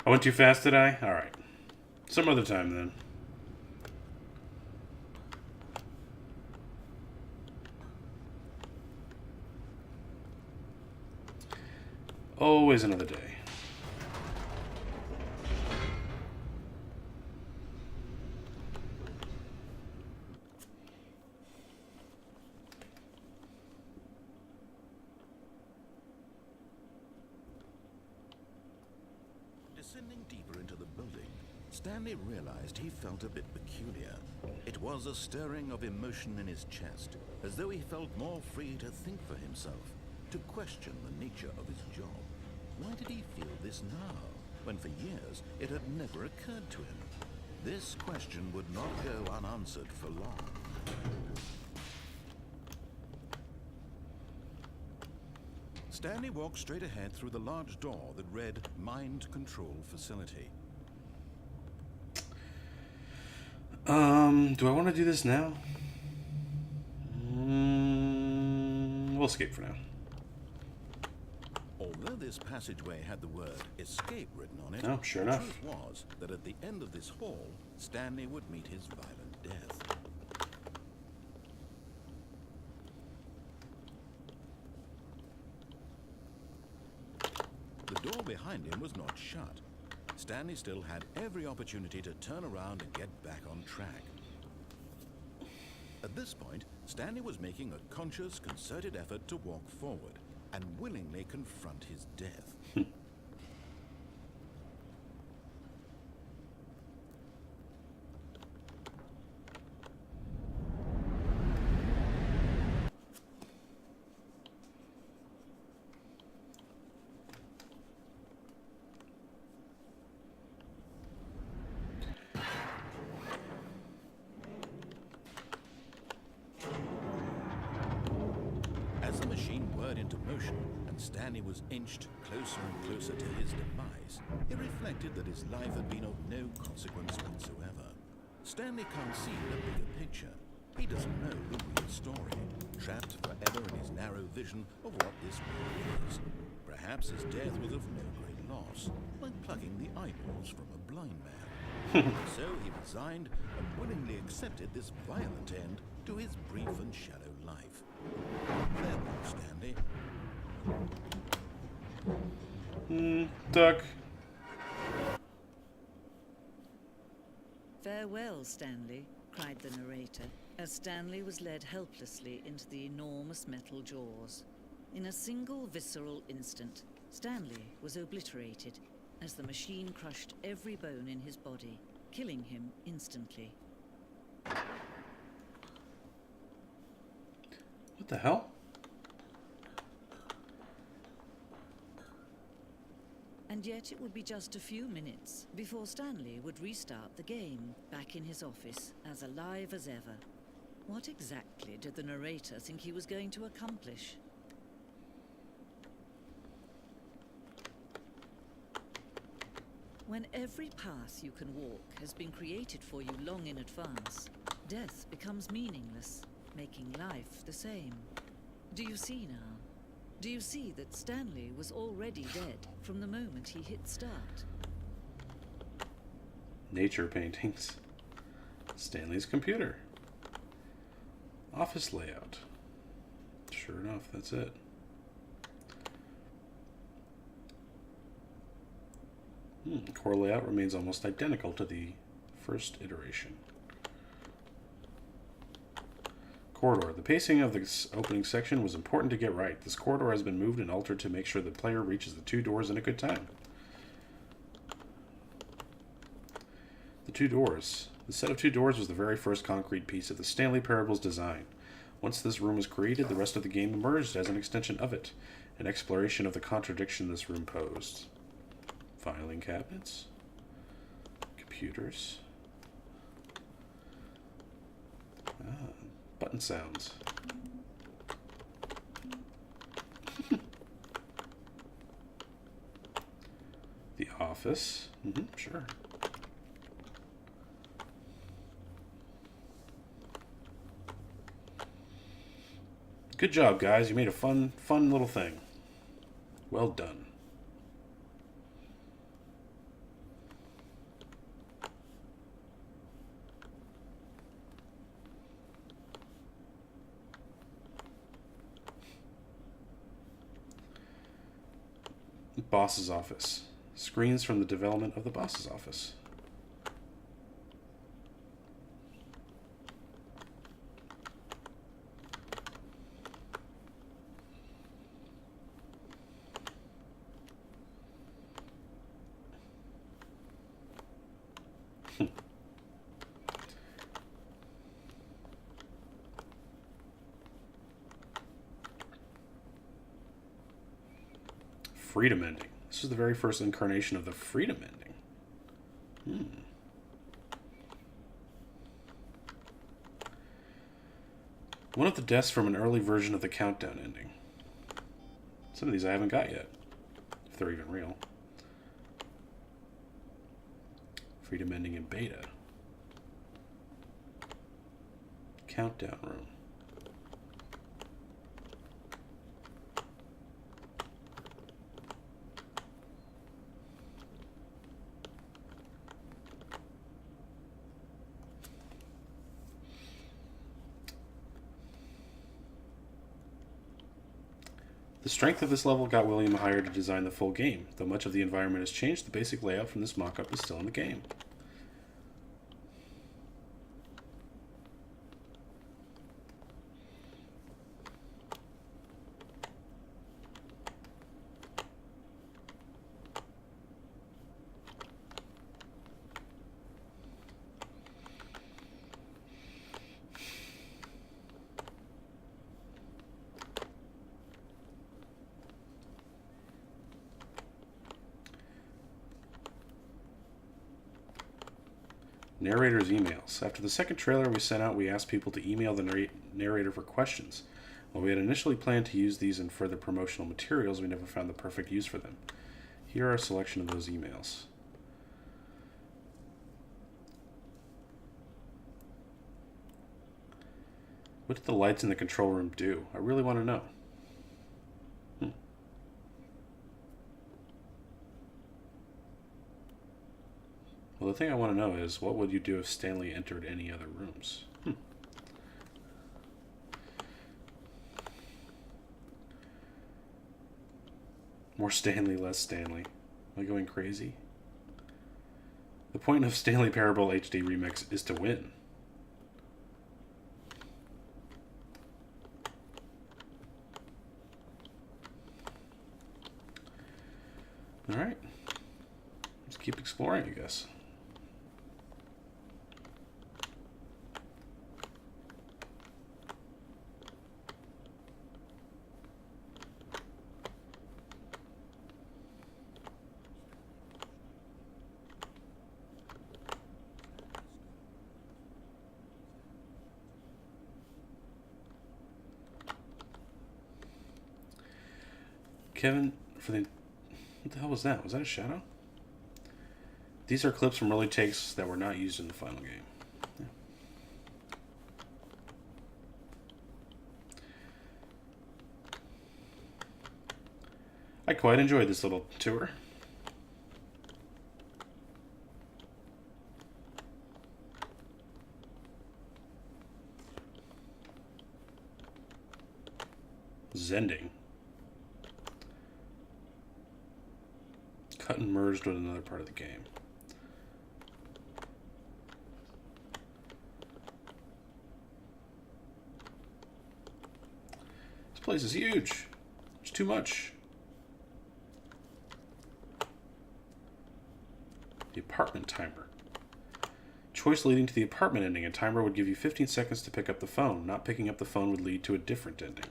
I went too fast, did I? Alright. Some other time, then. Always another day. Descending deeper into the building, Stanley realized he felt a bit peculiar. It was a stirring of emotion in his chest, as though he felt more free to think for himself, to question the nature of his job. Why did he feel this now, when for years it had never occurred to him? This question would not go unanswered for long. Stanley walked straight ahead through the large door that read Mind Control Facility. Do I want to do this now? We'll escape for now. Although this passageway had the word escape written on it, Oh, sure the enough. truth was that at the end of this hall, Stanley would meet his violent death. The door behind him was not shut. Stanley still had every opportunity to turn around and get back on track. At this point, Stanley was making a conscious, concerted effort to walk forward and willingly confront his death. As the machine whirred into motion and Stanley was inched closer and closer to his demise, he reflected that his life had been of no consequence whatsoever. Stanley can't see the bigger picture. He doesn't know the real story, trapped forever in his narrow vision of what this world is. Perhaps his death was of no great loss, like plucking the eyeballs from a blind man. So he resigned and willingly accepted this violent end to his brief and shallow life. Farewell, Stanley. Duck. "Farewell, Stanley," cried the narrator, as Stanley was led helplessly into the enormous metal jaws. In a single visceral instant, Stanley was obliterated as the machine crushed every bone in his body, killing him instantly. What the hell? And yet it would be just a few minutes before Stanley would restart the game, back in his office, as alive as ever. What exactly did the narrator think he was going to accomplish? When every path you can walk has been created for you long in advance, death becomes meaningless, making life the same. Do you see now? Do you see that Stanley was already dead from the moment he hit start? Nature paintings. Stanley's computer. Office layout. Sure enough, that's it. Core layout remains almost identical to the first iteration. Corridor. The pacing of this opening section was important to get right. This corridor has been moved and altered to make sure the player reaches the 2 doors in a good time. The 2 doors. The set of 2 doors was the very first concrete piece of the Stanley Parable's design. Once this room was created, the rest of the game emerged as an extension of it, an exploration of the contradiction this room posed. Filing cabinets. Computers. Button sounds. The office. Sure. Good job, guys. You made a fun little thing. Well done. Boss's office. Screens from the development of the boss's office. Freedom ending. This is the very first incarnation of the freedom ending. One of the deaths from an early version of the countdown ending. Some of these I haven't got yet, if they're even real. Freedom ending in beta. Countdown room. The strength of this level got William hired to design the full game. Though much of the environment has changed, the basic layout from this mock-up is still in the game. Narrator's emails. After the second trailer we sent out, we asked people to email the narrator for questions. While we had initially planned to use these in further promotional materials, we never found the perfect use for them. Here are a selection of those emails. What did the lights in the control room do? I really want to know. Well, the thing I want to know is, what would you do if Stanley entered any other rooms? More Stanley, less Stanley. Am I going crazy? The point of Stanley Parable HD Remix is to win. Alright. Let's keep exploring, I guess. Kevin, for the... What the hell was that? Was that a shadow? These are clips from early takes that were not used in the final game. Yeah. I quite enjoyed this little tour. Zending. Cut and merged with another part of the game. This place is huge. It's too much. The apartment timer. Choice leading to the apartment ending. A timer would give you 15 seconds to pick up the phone. Not picking up the phone would lead to a different ending.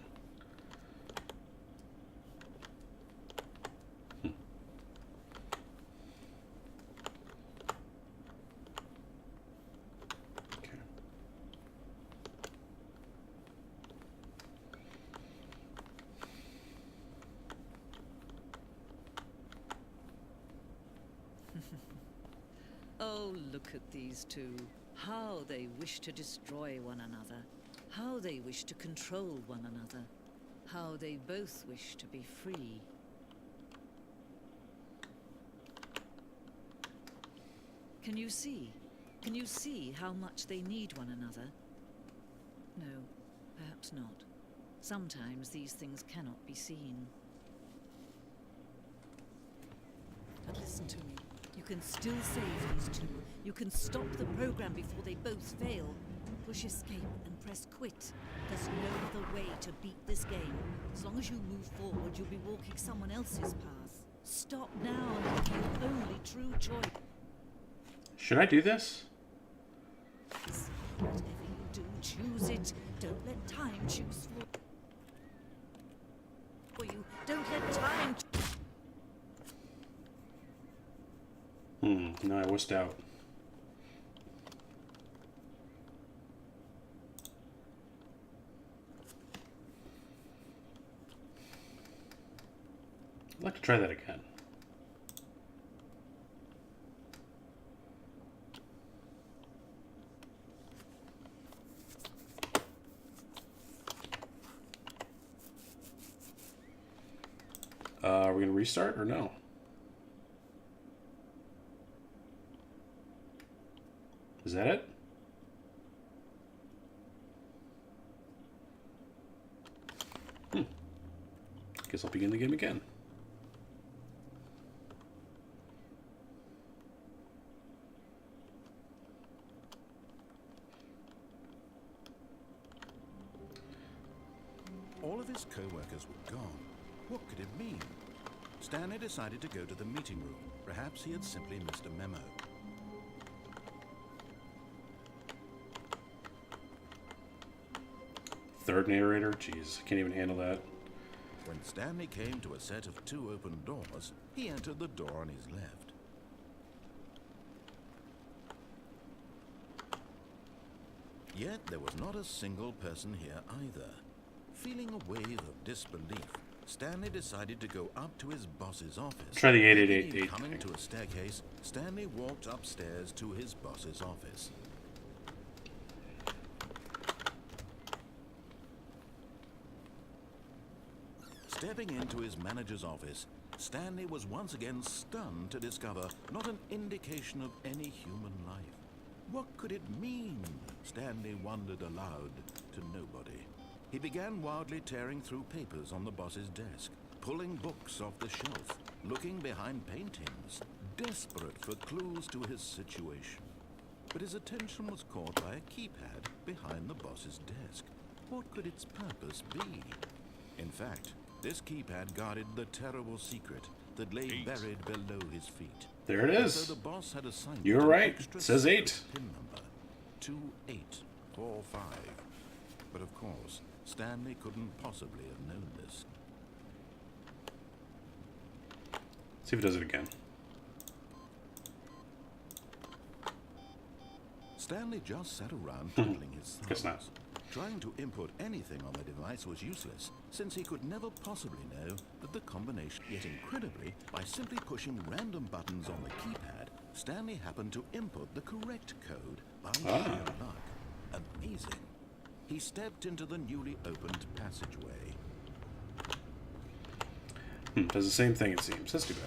Oh, look at these two. How they wish to destroy one another. How they wish to control one another. How they both wish to be free. Can you see? Can you see how much they need one another? No, perhaps not. Sometimes these things cannot be seen. But listen to me. You can still save these two. You can stop the program before they both fail. Push escape and press quit. There's no other way to beat this game. As long as you move forward, you'll be walking someone else's path. Stop now and make your only true choice. Should I do this? Whatever you do, choose it. Don't let time choose for you. Don't let time... No, I wussed out. I'd like to try that again. Are we going to restart or no? Is that it? Guess I'll begin the game again. All of his co-workers were gone. What could it mean? Stanley decided to go to the meeting room. Perhaps he had simply missed a memo. Third narrator? Jeez, I can't even handle that. When Stanley came to a set of 2 open doors, he entered the door on his left. Yet there was not a single person here either. Feeling a wave of disbelief, Stanley decided to go up to his boss's office. Try the 8888. Coming to a staircase, Stanley walked upstairs to his boss's office. Stepping into his manager's office, Stanley was once again stunned to discover not an indication of any human life. What could it mean? Stanley wondered aloud to nobody. He began wildly tearing through papers on the boss's desk. pulling books off the shelf, looking behind paintings, desperate for clues to his situation. But his attention was caught by a keypad behind the boss's desk. What could its purpose be? In fact, this keypad guarded the terrible secret that lay buried below his feet. There it is. So the boss had assigned You're an right. extra It says secret 8. Pin number 2845. But of course, Stanley couldn't possibly have known this. See if it does it again. Stanley just sat around twiddling his Guess not. thumbs. Trying to input anything on the device was useless, since he could never possibly know that the combination. Yet incredibly, by simply pushing random buttons on the keypad, Stanley happened to input the correct code by sheer luck. Amazing. He stepped into the newly opened passageway. Does the same thing, it seems. That's too bad.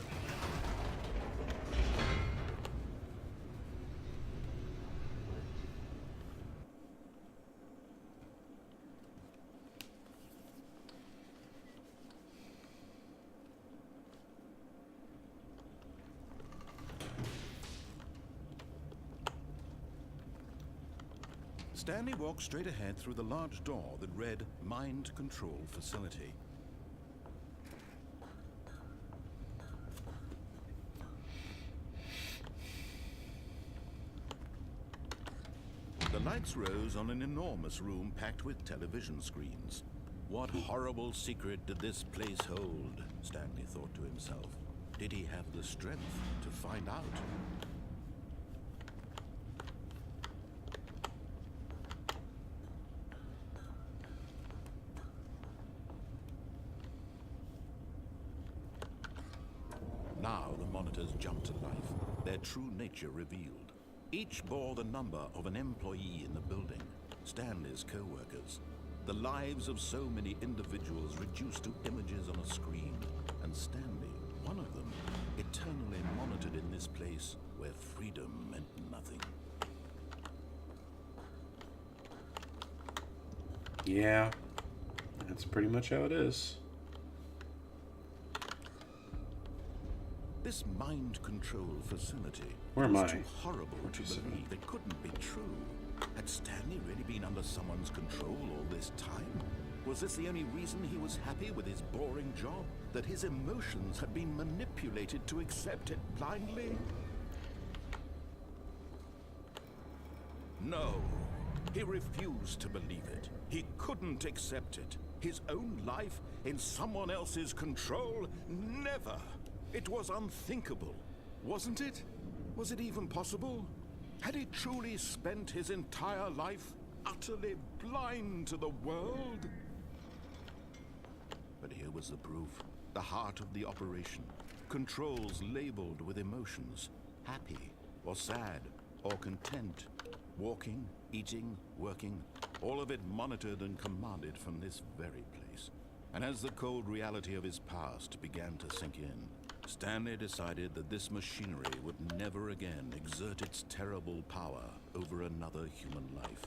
Stanley walked straight ahead through the large door that read Mind Control Facility. The lights rose on an enormous room packed with television screens. What horrible secret did this place hold? Stanley thought to himself. Did he have the strength to find out? Now the monitors jumped to life, their true nature revealed. Each bore the number of an employee in the building, Stanley's co-workers. The lives of so many individuals reduced to images on a screen, and Stanley, one of them, eternally monitored in this place where freedom meant nothing. Yeah, that's pretty much how it is. This mind control facility Where am was I? too horrible to 427. believe. It couldn't be true. Had Stanley really been under someone's control all this time? Was this the only reason he was happy with his boring job? That his emotions had been manipulated to accept it blindly? No. He refused to believe it. He couldn't accept it. His own life in someone else's control? Never. It was unthinkable, wasn't it? Was it even possible? Had he truly spent his entire life utterly blind to the world? But here was the proof. The heart of the operation. Controls labeled with emotions. Happy, or sad, or content. Walking, eating, working. All of it monitored and commanded from this very place. And as the cold reality of his past began to sink in, Stanley decided that this machinery would never again exert its terrible power over another human life.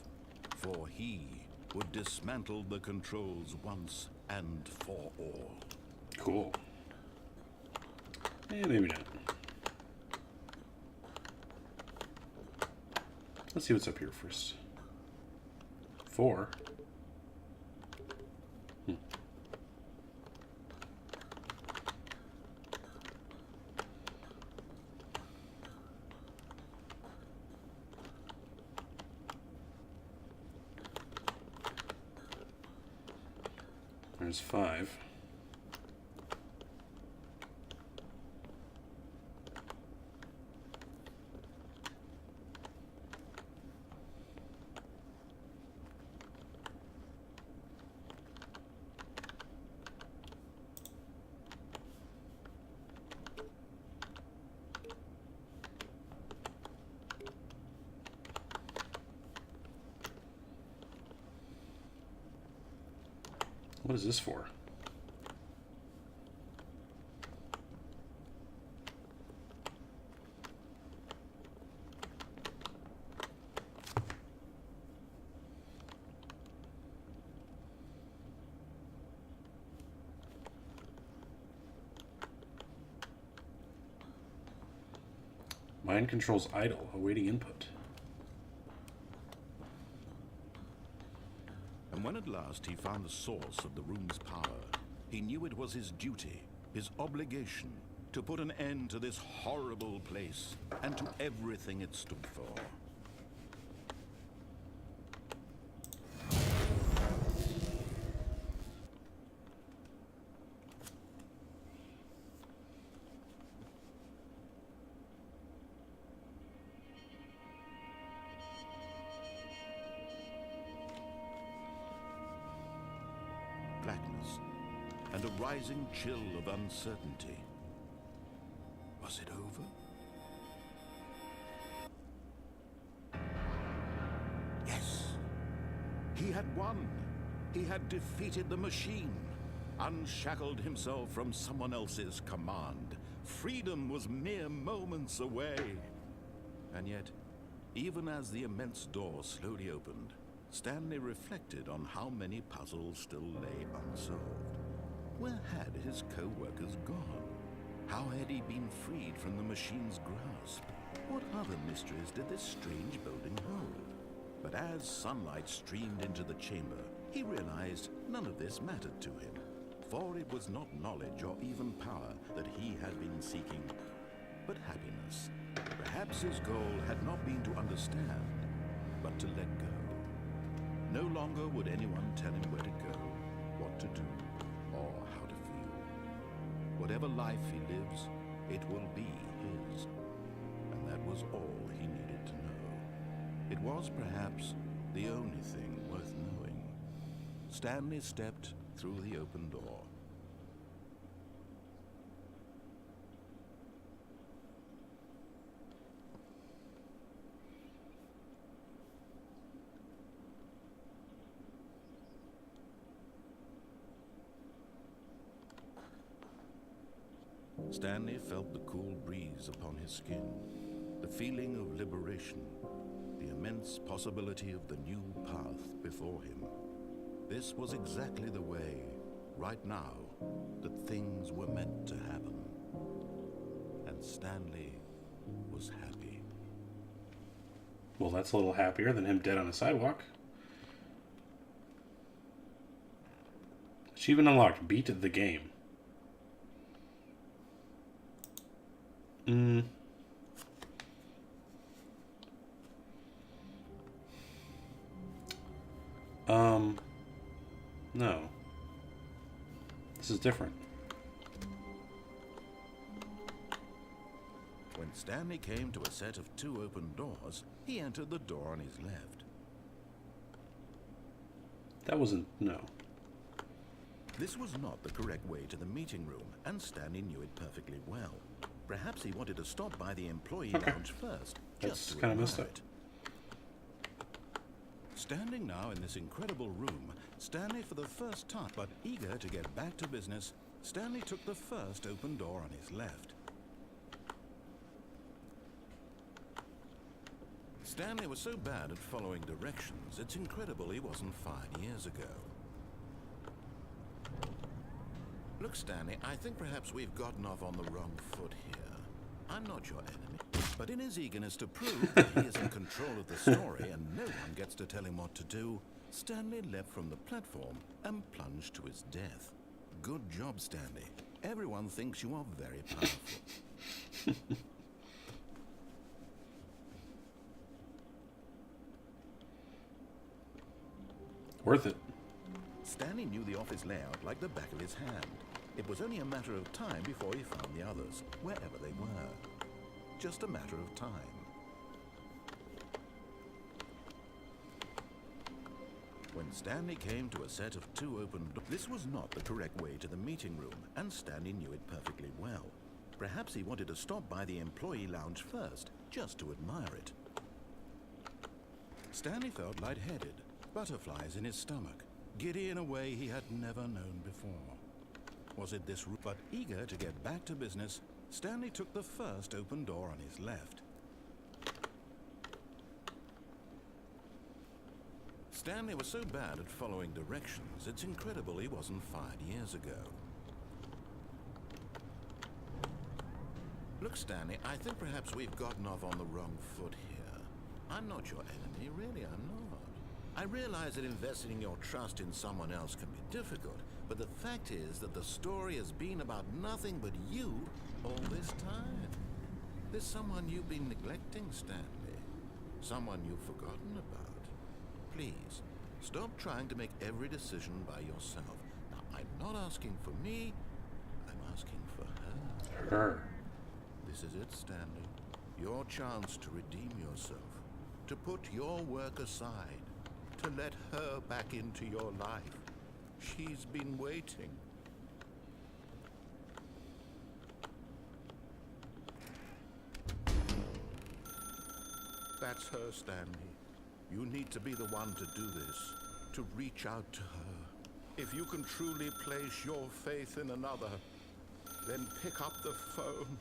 For he would dismantle the controls once and for all. Cool. Maybe not. Let's see what's up here first. 4. There's 5. What is this for? Mind controls idle, awaiting input. And when at last he found the source of the room's power, he knew it was his duty, his obligation, to put an end to this horrible place and to everything it stood for. Blackness and a rising chill of uncertainty. Was it over? Yes. He had won. He had defeated the machine, unshackled himself from someone else's command. Freedom was mere moments away. And yet, even as the immense door slowly opened, Stanley reflected on how many puzzles still lay unsolved. Where had his co-workers gone? How had he been freed from the machine's grasp? What other mysteries did this strange building hold? But as sunlight streamed into the chamber, he realized none of this mattered to him, for it was not knowledge or even power that he had been seeking, but happiness. Perhaps his goal had not been to understand, but to let go. No longer would anyone tell him where to go, what to do, or how to feel. Whatever life he lives, it will be his. And that was all he needed to know. It was perhaps the only thing worth knowing. Stanley stepped through the open door. Stanley felt the cool breeze upon his skin, the feeling of liberation, the immense possibility of the new path before him. This was exactly the way, right now, that things were meant to happen. And Stanley was happy. Well, that's a little happier than him dead on a sidewalk. Achievement unlocked. Beat the game. No. This is different. When Stanley came to a set of 2 open doors, he entered the door on his left. That wasn't... no. This was not the correct way to the meeting room, and Stanley knew it perfectly well. Perhaps he wanted to stop by the employee lounge first, just to kind of admire messed up. it. Standing now in this incredible room, Stanley for the first time, but eager to get back to business, Stanley took the first open door on his left. Stanley was so bad at following directions, it's incredible he wasn't fired years ago. Look, Stanley, I think perhaps we've gotten off on the wrong foot here. I'm not your enemy, but in his eagerness to prove that he is in control of the story and no one gets to tell him what to do, Stanley leapt from the platform and plunged to his death. Good job, Stanley. Everyone thinks you are very powerful. Worth it. Stanley knew the office layout like the back of his hand. It was only a matter of time before he found the others, wherever they were. Just a matter of time. When Stanley came to a set of 2 open doors, this was not the correct way to the meeting room, and Stanley knew it perfectly well. Perhaps he wanted to stop by the employee lounge first, just to admire it. Stanley felt lightheaded, butterflies in his stomach, giddy in a way he had never known before. Was it this route? But eager to get back to business, Stanley took the first open door on his left. Stanley was so bad at following directions, it's incredible he wasn't fired years ago. Look, Stanley, I think perhaps we've gotten off on the wrong foot here. I'm not your enemy, really, I'm not. I realize that investing your trust in someone else can be difficult, but the fact is that the story has been about nothing but you all this time. There's someone you've been neglecting, Stanley. Someone you've forgotten about. Please, stop trying to make every decision by yourself. Now, I'm not asking for me, I'm asking for her. Her. This is it, Stanley. Your chance to redeem yourself. To put your work aside. To let her back into your life. She's been waiting. That's her, Stanley. You need to be the one to do this. To reach out to her. If you can truly place your faith in another, then pick up the phone.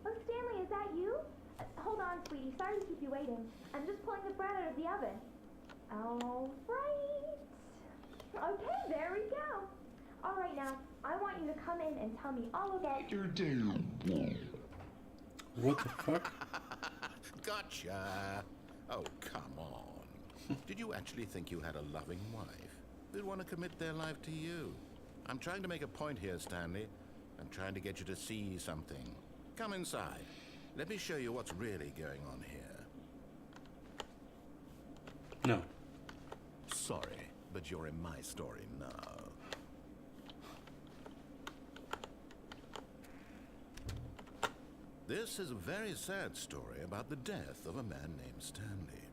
Oh, Stanley, is that you? Hold on, sweetie. Sorry to keep you waiting. I'm just pulling the bread out of the oven. All right. Okay, there we go. All right, now, I want you to come in and tell me all about your day. What the fuck? Gotcha. Oh, come on. Did you actually think you had a loving wife? They'd want to commit their life to you. I'm trying to make a point here, Stanley. I'm trying to get you to see something. Come inside. Let me show you what's really going on here. No. Sorry, but you're in my story now. This is a very sad story about the death of a man named Stanley.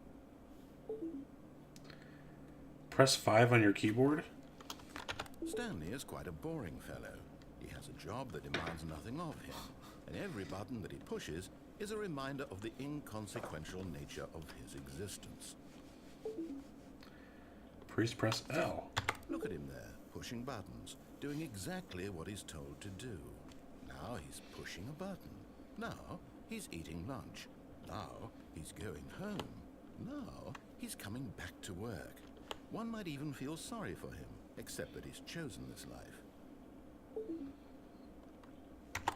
Press 5 on your keyboard? Stanley is quite a boring fellow. He has a job that demands nothing of him, and every button that he pushes is a reminder of the inconsequential nature of his existence. Please press L. Look at him there, pushing buttons, doing exactly what he's told to do. Now he's pushing a button. Now he's eating lunch. Now he's going home. Now he's coming back to work. One might even feel sorry for him, except that he's chosen this life.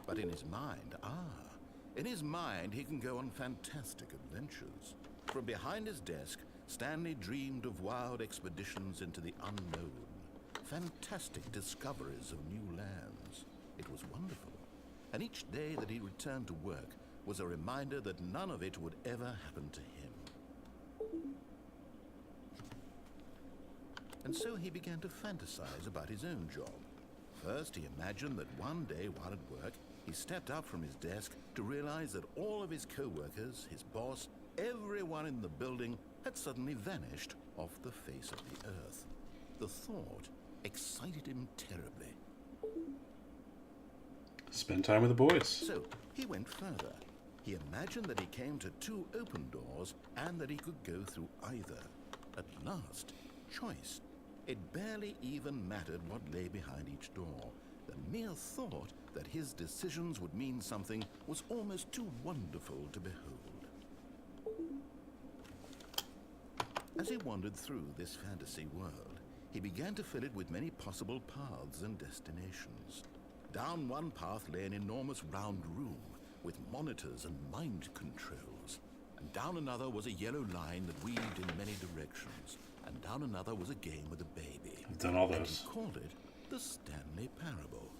But in his mind, he can go on fantastic adventures. From behind his desk, Stanley dreamed of wild expeditions into the unknown, fantastic discoveries of new lands. It was wonderful. And each day that he returned to work was a reminder that none of it would ever happen to him. And so he began to fantasize about his own job. First, he imagined that one day while at work, he stepped up from his desk to realize that all of his co-workers, his boss, everyone in the building had suddenly vanished off the face of the earth. The thought excited him terribly. Spend time with the boys. So he went further. He imagined that he came to 2 open doors and that he could go through either. At last, choice. It barely even mattered what lay behind each door. The mere thought that his decisions would mean something was almost too wonderful to behold. As he wandered through this fantasy world, he began to fill it with many possible paths and destinations. Down one path lay an enormous round room with monitors and mind controls. And down another was a yellow line that weaved in many directions. And down another was a game with a baby. I've done all And those. he called it the Stanley Parable.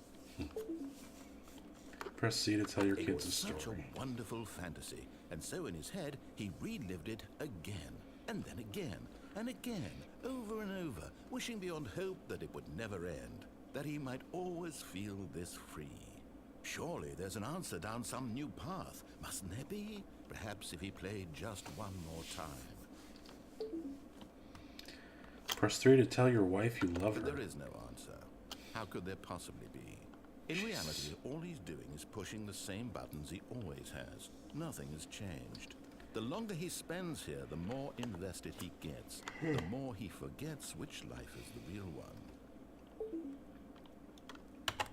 Press C to tell your It kids was a such story. a wonderful fantasy, and so in his head he relived it again, and then again, and again, over and over, wishing beyond hope that it would never end, that he might always feel this free. Surely there's an answer down some new path, mustn't there be? Perhaps if he played just one more time. Press 3 to tell your wife you love But her. there is no answer. How could there possibly be? In reality, all he's doing is pushing the same buttons he always has. Nothing has changed. The longer he spends here, the more invested he gets. The more he forgets which life is the real one.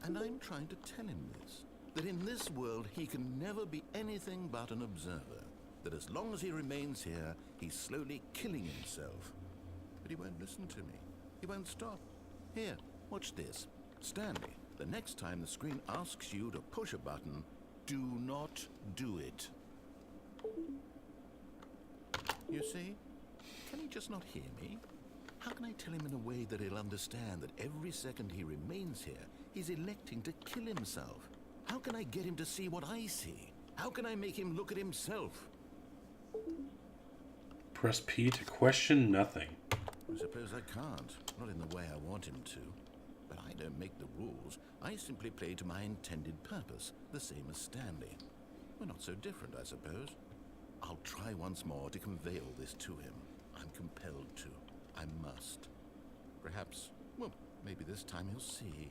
And I'm trying to tell him this. That in this world, he can never be anything but an observer. that as long as he remains here, he's slowly killing himself. But he won't listen to me. He won't stop. Here, watch this. Stanley, the next time the screen asks you to push a button, do not do it. You see? Can he just not hear me? How can I tell him in a way that he'll understand that every second he remains here, he's electing to kill himself? How can I get him to see what I see? How can I make him look at himself? Press P to question nothing. I suppose I can't. Not in the way I want him to. But I don't make the rules. I simply play to my intended purpose, the same as Stanley. We're not so different, I suppose. I'll try once more to convey all this to him. I'm compelled to. I must. Perhaps, well, maybe this time he'll see.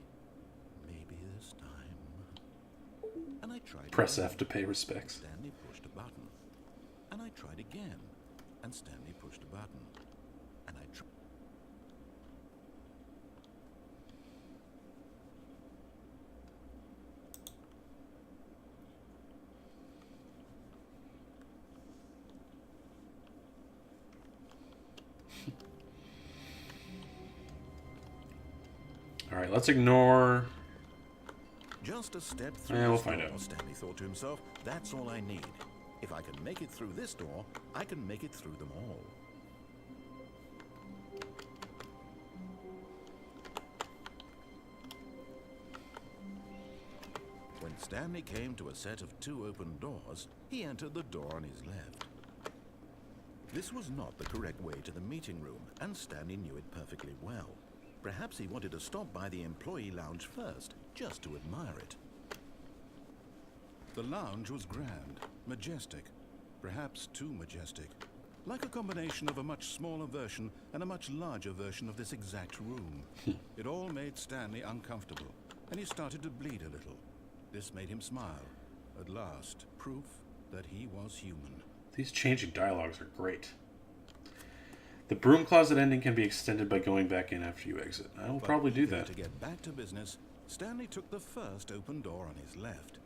Maybe this time. And I tried. Press F to pay respects. Stanley pushed a button. And I tried again. And Stanley pushed a button. And I tried. Alright, let's ignore... Just a step through we'll this find door, out. Stanley thought to himself. That's all I need. If I can make it through this door, I can make it through them all. When Stanley came to a set of 2 open doors, he entered the door on his left. This was not the correct way to the meeting room, and Stanley knew it perfectly well. Perhaps he wanted to stop by the employee lounge first, just to admire it. The lounge was grand, majestic, perhaps too majestic. Like a combination of a much smaller version and a much larger version of this exact room. It all made Stanley uncomfortable, and he started to bleed a little. This made him smile. At last, proof that he was human. These changing dialogues are great. The broom closet ending can be extended by going back in after you exit. I will probably do that. To get back to business, Stanley took the first open door on his left.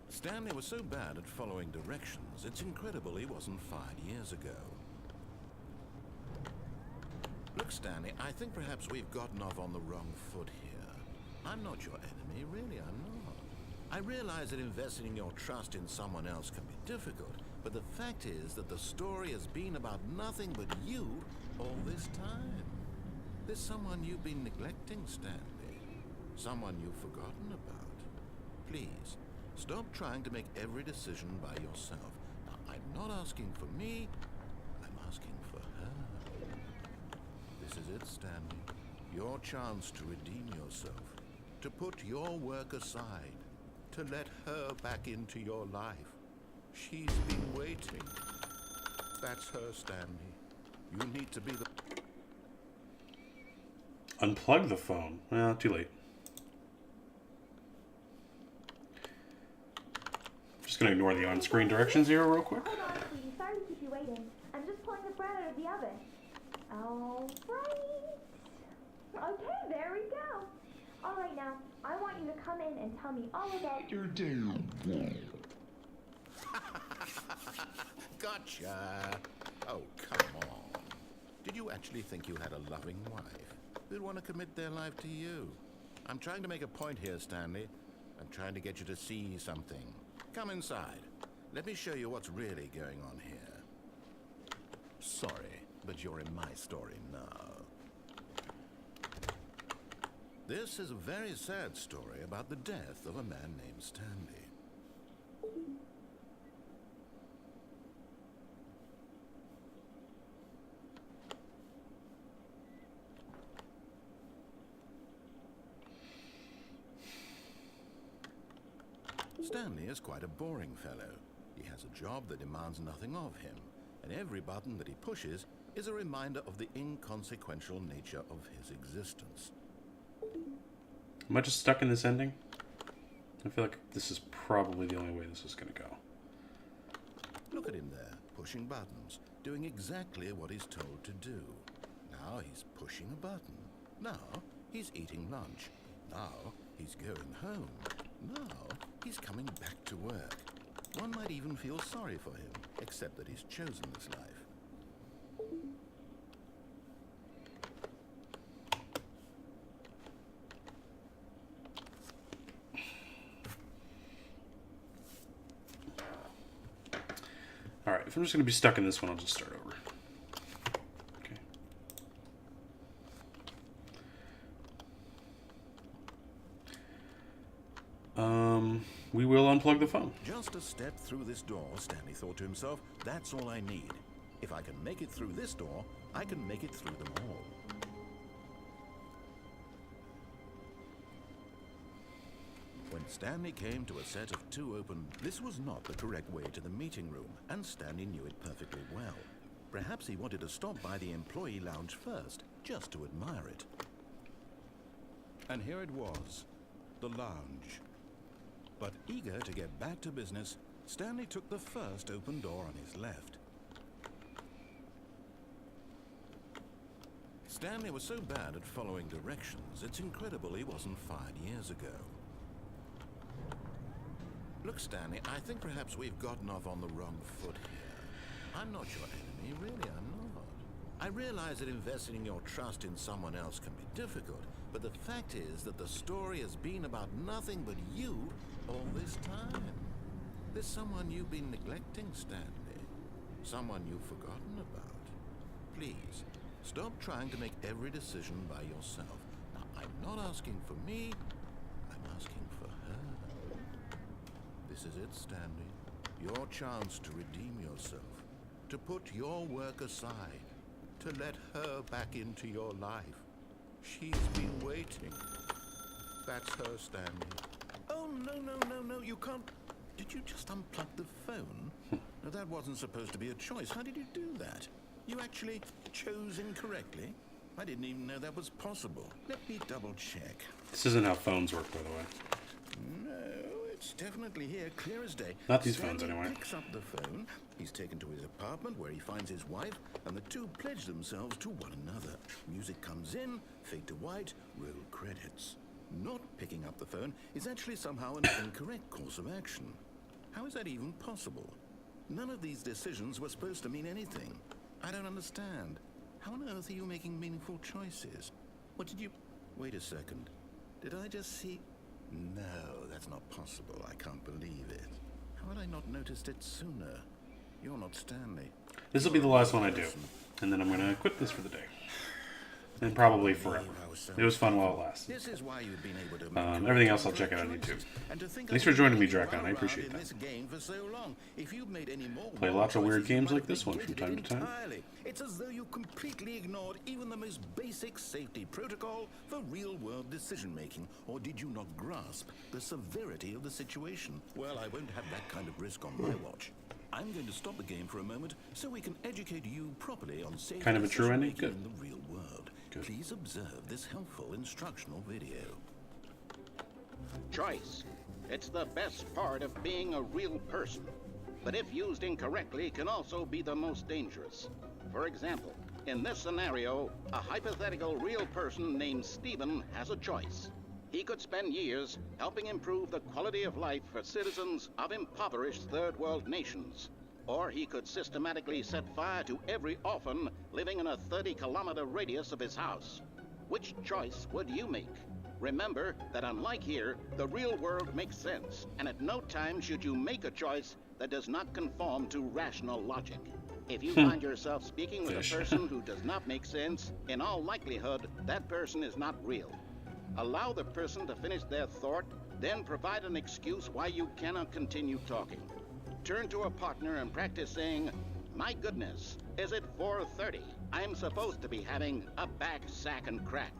Stanley was so bad at following directions, it's incredible he wasn't fired years ago. Look, Stanley, I think perhaps we've gotten off on the wrong foot here. I'm not your enemy, really, I'm not. I realize that investing your trust in someone else can be difficult, but the fact is that the story has been about nothing but you all this time. There's someone you've been neglecting, Stanley. Someone you've forgotten about. Please, stop trying to make every decision by yourself. Now, I'm not asking for me, I'm asking for her. This is it, Stanley. Your chance to redeem yourself. To put your work aside. To let her back into your life. She's been waiting. That's her, Stanley. You need to be the... Unplug the phone. Well, too late. Just gonna ignore the on-screen directions here real quick. Hold on, sweetie. Sorry to keep you waiting. I'm just pulling the bread out of the oven. All right. Okay, there we go. All right, now, I want you to come in and tell me all about your day. Gotcha. Oh, come on. Did you actually think you had a loving wife who'd want to commit their life to you? I'm trying to make a point here, Stanley. I'm trying to get you to see something. Come inside. Let me show you what's really going on here. Sorry, but you're in my story now. This is a very sad story about the death of a man named Stanley. Stanley is quite a boring fellow. He has a job that demands nothing of him, and every button that he pushes is a reminder of the inconsequential nature of his existence. Am I just stuck in this ending? I feel like this is probably the only way this is going to go. Look at him there, pushing buttons, doing exactly what he's told to do. Now he's pushing a button. Now he's eating lunch. Now he's going home. Now, he's coming back to work. One might even feel sorry for him, except that he's chosen this life. Alright, if I'm just going to be stuck in this one, I'll just start over. Okay. We will unplug the phone. Just a step through this door, Stanley thought to himself, that's all I need. If I can make it through this door, I can make it through them all. When Stanley came to a set of two open, this was not the correct way to the meeting room, and Stanley knew it perfectly well. Perhaps he wanted to stop by the employee lounge first, just to admire it. And here it was, the lounge. But eager to get back to business, Stanley took the first open door on his left. Stanley was so bad at following directions, it's incredible he wasn't fired years ago. Look, Stanley, I think perhaps we've gotten off on the wrong foot here. I'm not your enemy, really, I'm not. I realize that investing your trust in someone else can be difficult, but the fact is that the story has been about nothing but you all this time. There's someone you've been neglecting, Stanley. Someone you've forgotten about. Please, stop trying to make every decision by yourself. Now, I'm not asking for me, I'm asking for her. This is it, Stanley. Your chance to redeem yourself. To put your work aside. To let her back into your life. She's been waiting. That's her, Stanley. Oh, no, you can't. Did you just unplug the phone? No, that wasn't supposed to be a choice. How did you do that? You actually chose incorrectly? I didn't even know that was possible. Let me double check. This isn't how phones work, by the way. No, it's definitely here, clear as day. Not these phones, Stanley anyway. Picks up the phone. He's taken to his apartment where he finds his wife, and the two pledge themselves to one another. Music comes in, fade to white, roll credits. Not picking up the phone is actually somehow an incorrect course of action. How is that even possible? None of these decisions were supposed to mean anything. I don't understand. How on earth are you making meaningful choices? What did you... Wait a second. Did I just see... No, that's not possible. I can't believe it. How had I not noticed it sooner? You're not Stanley. This will be the last one I do. And then I'm going to quit this for the day. And probably forever. It was fun while it lasted. This is why you've been able to make Everything else I'll check out on YouTube. Thanks for joining me, Drakon. I appreciate that. If you've made any more Play lots of weird games like this one from time to time. It's as though you completely ignored even the most basic safety protocol for real-world decision-making. Or did you not grasp the severity of the situation? Well, I won't have that kind of risk on my watch. I'm going to stop the game for a moment so we can educate you properly on safety kind of a true ending? decision-making Good. in the real world. Good. Please observe this helpful instructional video. Choice. It's the best part of being a real person, but if used incorrectly can also be the most dangerous. For example, in this scenario, a hypothetical real person named Stephen has a choice. He could spend years helping improve the quality of life for citizens of impoverished third world nations. Or he could systematically set fire to every orphan living in a 30-kilometer radius of his house. Which choice would you make? Remember that unlike here, the real world makes sense, and at no time should you make a choice that does not conform to rational logic. If you find yourself speaking with a person who does not make sense, in all likelihood, that person is not real. Allow the person to finish their thought, then provide an excuse why you cannot continue talking. Turn to a partner and practice saying, "My goodness, is it 4:30? I'm supposed to be having a back, sack, and crack."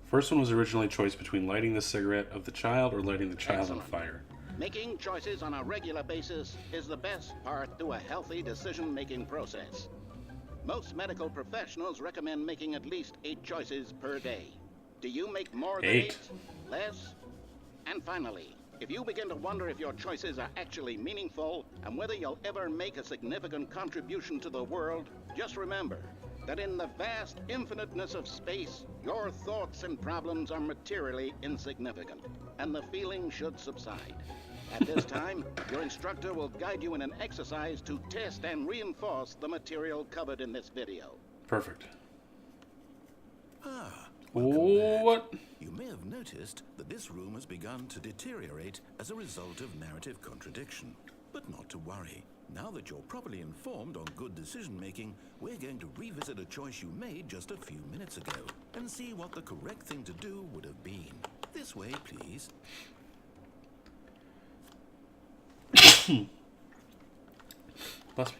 First one was originally a choice between lighting the cigarette of the child or lighting the child on Excellent. fire. Making choices on a regular basis is the best part to a healthy decision-making process. Most medical professionals recommend making at least 8 choices per day. Do you make more than 8? 8? Less? And finally, if you begin to wonder if your choices are actually meaningful and whether you'll ever make a significant contribution to the world, just remember, that in the vast infiniteness of space, your thoughts and problems are materially insignificant, and the feeling should subside. At this time, your instructor will guide you in an exercise to test and reinforce the material covered in this video. Perfect. Welcome back. What? You may have noticed that this room has begun to deteriorate as a result of narrative contradiction. But not to worry. Now that you're properly informed on good decision-making, we're going to revisit a choice you made just a few minutes ago and see what the correct thing to do would have been. This way, please. Bless me.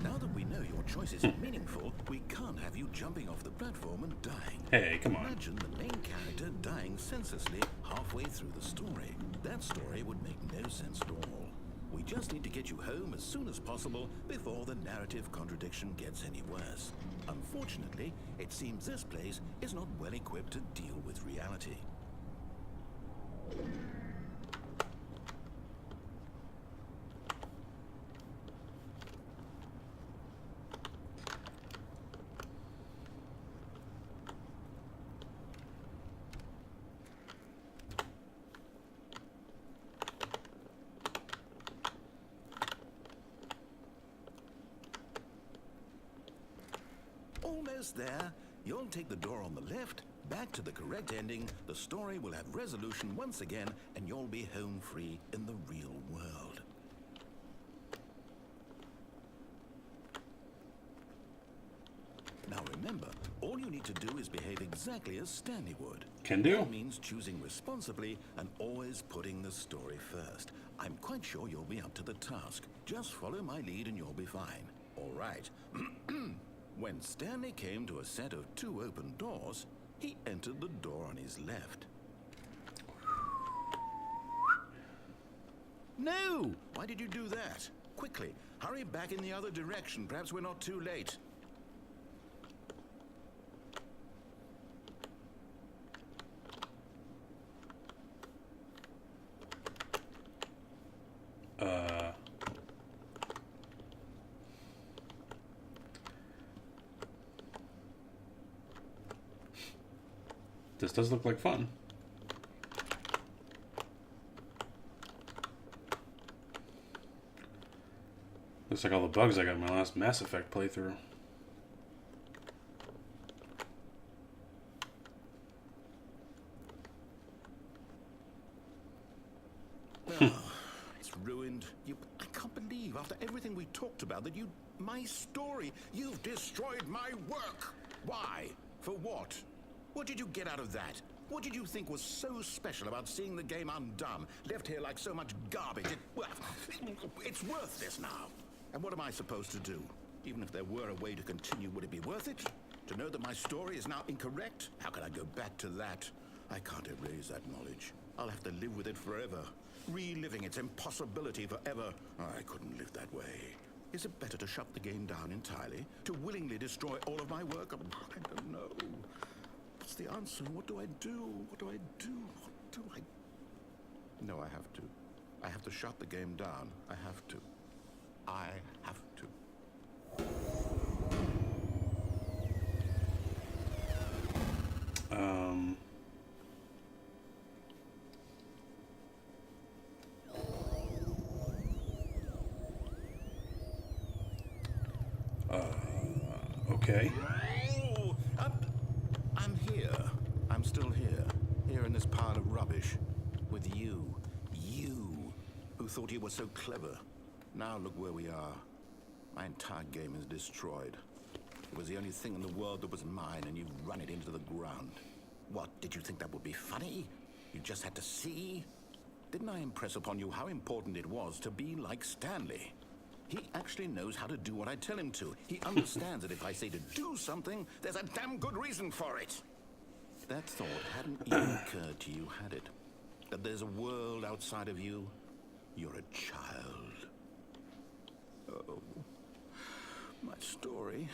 Now that we know your choices are meaningful, we can't have you jumping off the platform and dying. Hey, come on. Imagine the main character dying senselessly halfway through the story. That story would make no sense at all. We just need to get you home as soon as possible before the narrative contradiction gets any worse. Unfortunately, it seems this place is not well equipped to deal with reality. Almost there. You'll take the door on the left, back to the correct ending, the story will have resolution once again, and you'll be home free in the real world. Now remember, all you need to do is behave exactly as Stanley would. Can do. That means choosing responsibly and always putting the story first. I'm quite sure you'll be up to the task. Just follow my lead and you'll be fine. All right. When Stanley came to a set of 2 open doors, he entered the door on his left. No! Why did you do that? Quickly, hurry back in the other direction. Perhaps we're not too late. This does look like fun. Looks like all the bugs I got in my last Mass Effect playthrough. It's ruined. I can't believe, after everything we talked about, that my story, you've destroyed my work. Why? For what? What did you get out of that? What did you think was so special about seeing the game undone, left here like so much garbage? It's worth this now. And what am I supposed to do? Even if there were a way to continue, would it be worth it? To know that my story is now incorrect? How can I go back to that? I can't erase that knowledge. I'll have to live with it forever, reliving its impossibility forever. I couldn't live that way. Is it better to shut the game down entirely? To willingly destroy all of my work? I don't know. What's the answer? What do I do? What do I do? What do I... No, I have to. I have to shut the game down. I have to. I have to. Okay. Oh, I'm here. I'm still here. Here in this pile of rubbish. With you. You. Who thought you were so clever. Now look where we are. My entire game is destroyed. It was the only thing in the world that was mine, and you've run it into the ground. What, did you think that would be funny? You just had to see? Didn't I impress upon you how important it was to be like Stanley? He actually knows how to do what I tell him to. He understands that if I say to do something, there's a damn good reason for it. That thought hadn't even occurred to you, had it? That there's a world outside of you? You're a child. Oh, my story.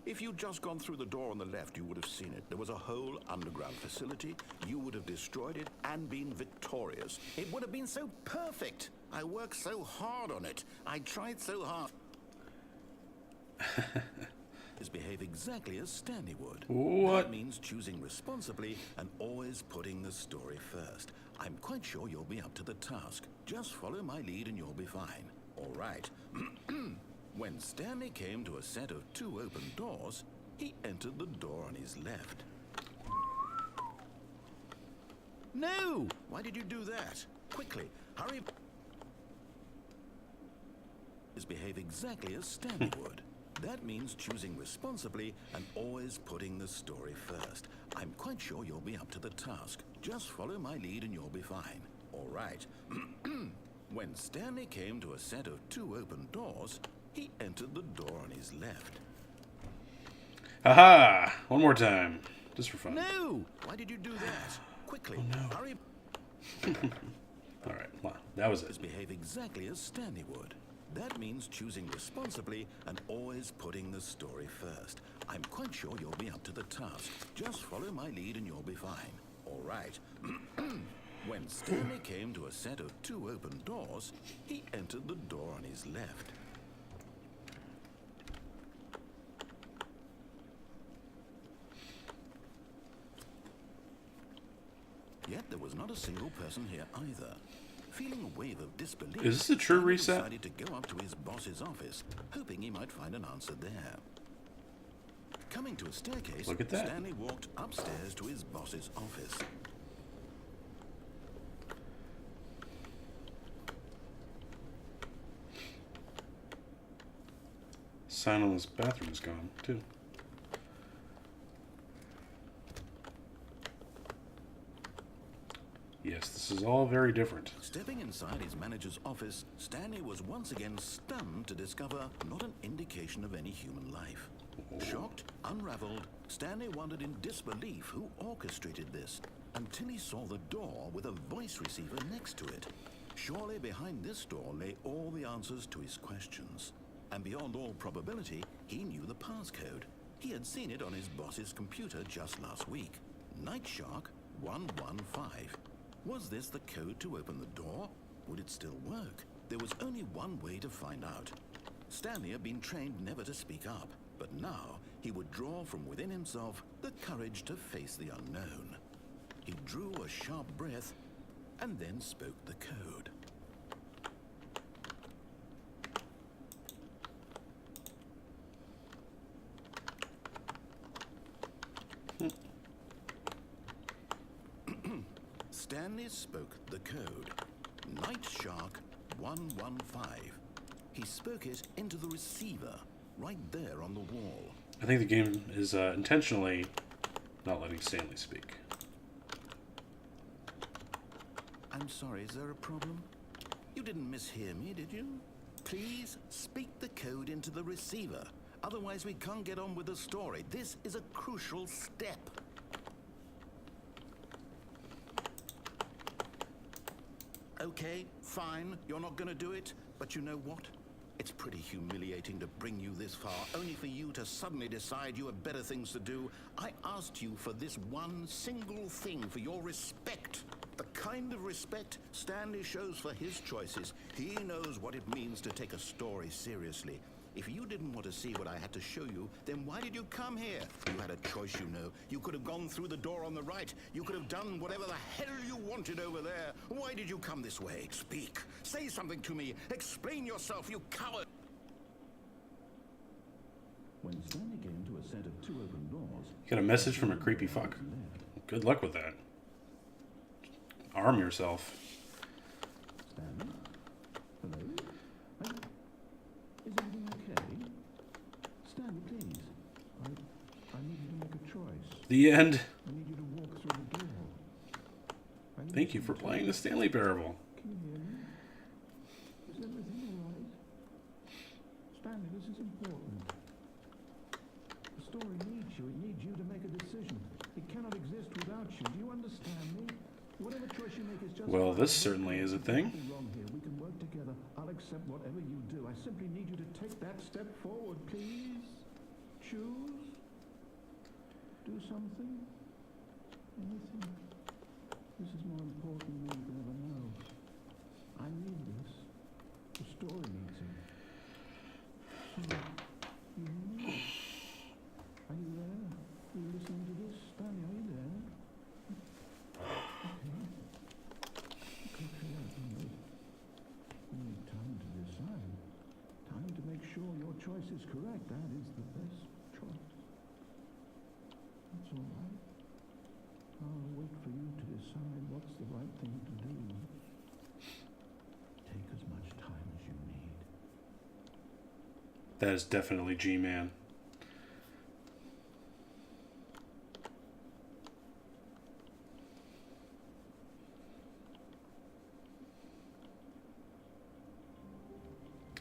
If you'd just gone through the door on the left, you would have seen it. There was a whole underground facility. You would have destroyed it and been victorious. It would have been so perfect. I worked so hard on it. I tried so hard. Behave exactly as Stanley would. What? That means choosing responsibly and always putting the story first. I'm quite sure you'll be up to the task. Just follow my lead and you'll be fine. All right. When Stanley came to a set of 2 open doors, he entered the door on his left. No! Why did you do that? Quickly, hurry. Behave exactly as Stanley would. That means choosing responsibly and always putting the story first. I'm quite sure you'll be up to the task. Just follow my lead and you'll be fine. All right. When Stanley came to a set of 2 open doors, he entered the door on his left. Haha! One more time. Just for fun. No! Why did you do that? Quickly, Oh, no. hurry. Alright, well, that was it. Behave exactly as Stanley would. That means choosing responsibly and always putting the story first. I'm quite sure you'll be up to the task. Just follow my lead and you'll be fine. All right. When Stanley came to a set of 2 open doors, he entered the door on his left. Yet there was not a single person here either. Feeling a wave of disbelief, Is this a true Stanley reset? decided to go up to his boss's office, hoping he might find an answer there. Coming to a staircase, Look at that. Stanley walked upstairs to his boss's office. Sign on this bathroom is gone, too. Yes, this is all very different. Stepping inside his manager's office, Stanley was once again stunned to discover not an indication of any human life. Shocked, unraveled, Stanley wondered in disbelief who orchestrated this, until he saw the door with a voice receiver next to it. Surely behind this door lay all the answers to his questions. And beyond all probability, he knew the passcode. He had seen it on his boss's computer just last week. Night Shark 115. Was this the code to open the door? Would it still work? There was only one way to find out. Stanley had been trained never to speak up, but now he would draw from within himself the courage to face the unknown. He drew a sharp breath and then spoke the code. Stanley spoke the code. Night Shark 115. He spoke it into the receiver, right there on the wall. I think the game is intentionally not letting Stanley speak. I'm sorry, is there a problem? You didn't mishear me, did you? Please speak the code into the receiver. Otherwise we can't get on with the story. This is a crucial step. Okay, fine, you're not gonna do it, but you know what? It's pretty humiliating to bring you this far, only for you to suddenly decide you have better things to do. I asked you for this one single thing, for your respect. The kind of respect Stanley shows for his choices. He knows what it means to take a story seriously. If you didn't want to see what I had to show you, then why did you come here? You had a choice, you know. You could have gone through the door on the right. You could have done whatever the hell you wanted over there. Why did you come this way? Speak. Say something to me. Explain yourself, you coward. When Stanley came to a set of 2 open doors... Got a message from a creepy fuck. Good luck with that. Arm yourself. Stanley? Hello? Is everything okay? Stanley, please. I need you to make a choice. The end. I need you to walk through the door. Thank you for playing the Stanley Parable. Can you hear me? Is everything all right? Stanley, this is important. The story needs you. It needs you to make a decision. It cannot exist without you. Do you understand me? Whatever choice you make is just Well, fine. this certainly is a thing. Nothing wrong here. We can work together. I'll accept whatever you do. I simply need you to take that step forward, please. choose? Do something? Anything? This is more important than you can ever know. I need this. The story needs it. So, you hear me? Are you there? Are you listening to this? Stanley, are you there? Okay. Okay, you need time to decide. Time to make sure your choice is correct. That is the best choice. That's all right. I'll wait for you to decide what's the right thing to do. Take as much time as you need. That is definitely G-Man.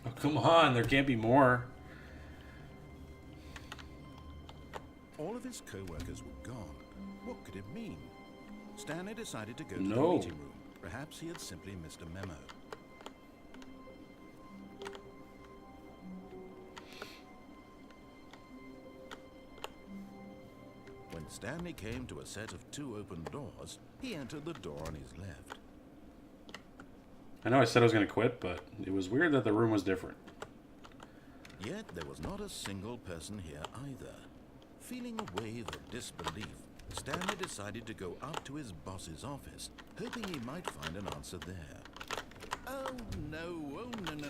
Oh, come on. There can't be more. All of his co-workers were gone. What could it mean? Stanley decided to go to the No. meeting room. Perhaps he had simply missed a memo. When Stanley came to a set of 2 open doors, he entered the door on his left. I know I said I was going to quit, but it was weird that the room was different. Yet there was not a single person here either. Feeling a wave of disbelief, Stanley decided to go up to his boss's office, hoping he might find an answer there. Oh no, no,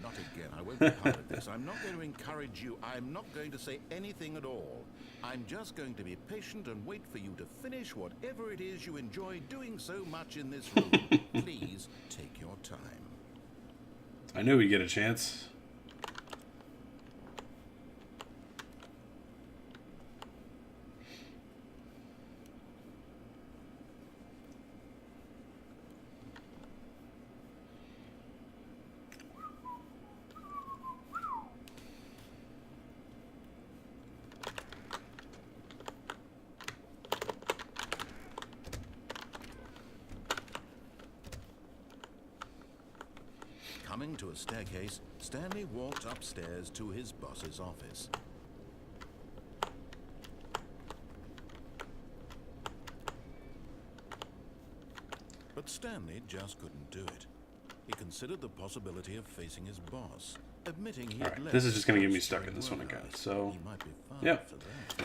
not again. I won't be part of this. I'm not going to encourage you. I'm not going to say anything at all. I'm just going to be patient and wait for you to finish whatever it is you enjoy doing so much in this room. Please take your time. I knew we'd get a chance. Coming to a staircase, Stanley walked upstairs to his boss's office. But Stanley just couldn't do it. He considered the possibility of facing his boss, admitting he had Alright, left this is just going to get me his stuck during in this one work again. hours. So, He might be fired yeah. for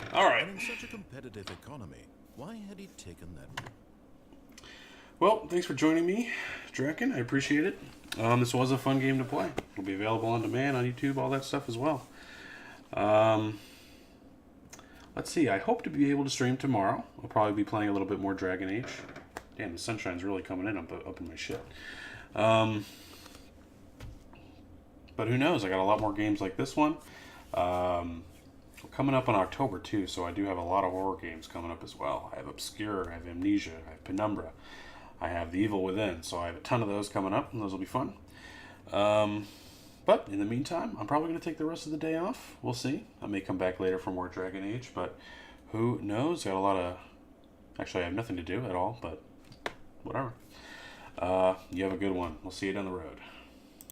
that. Alright. And in such a competitive economy, why had he taken that route? Well, thanks for joining me, Draken. I appreciate it. This was a fun game to play. It'll be available on demand on YouTube, all that stuff as well. Let's see. I hope to be able to stream tomorrow. I'll probably be playing a little bit more Dragon Age. Damn, the sunshine's really coming in up in my shit. But who knows? I got a lot more games like this one. Coming up in October, too, so I do have a lot of horror games coming up as well. I have Obscure, I have Amnesia, I have Penumbra. I have The Evil Within, so I have a ton of those coming up, and those will be fun. But in the meantime, I'm probably going to take the rest of the day off. We'll see. I may come back later for more Dragon Age, but who knows? Got a lot of... Actually, I have nothing to do at all, but whatever. You have a good one. We'll see you down the road.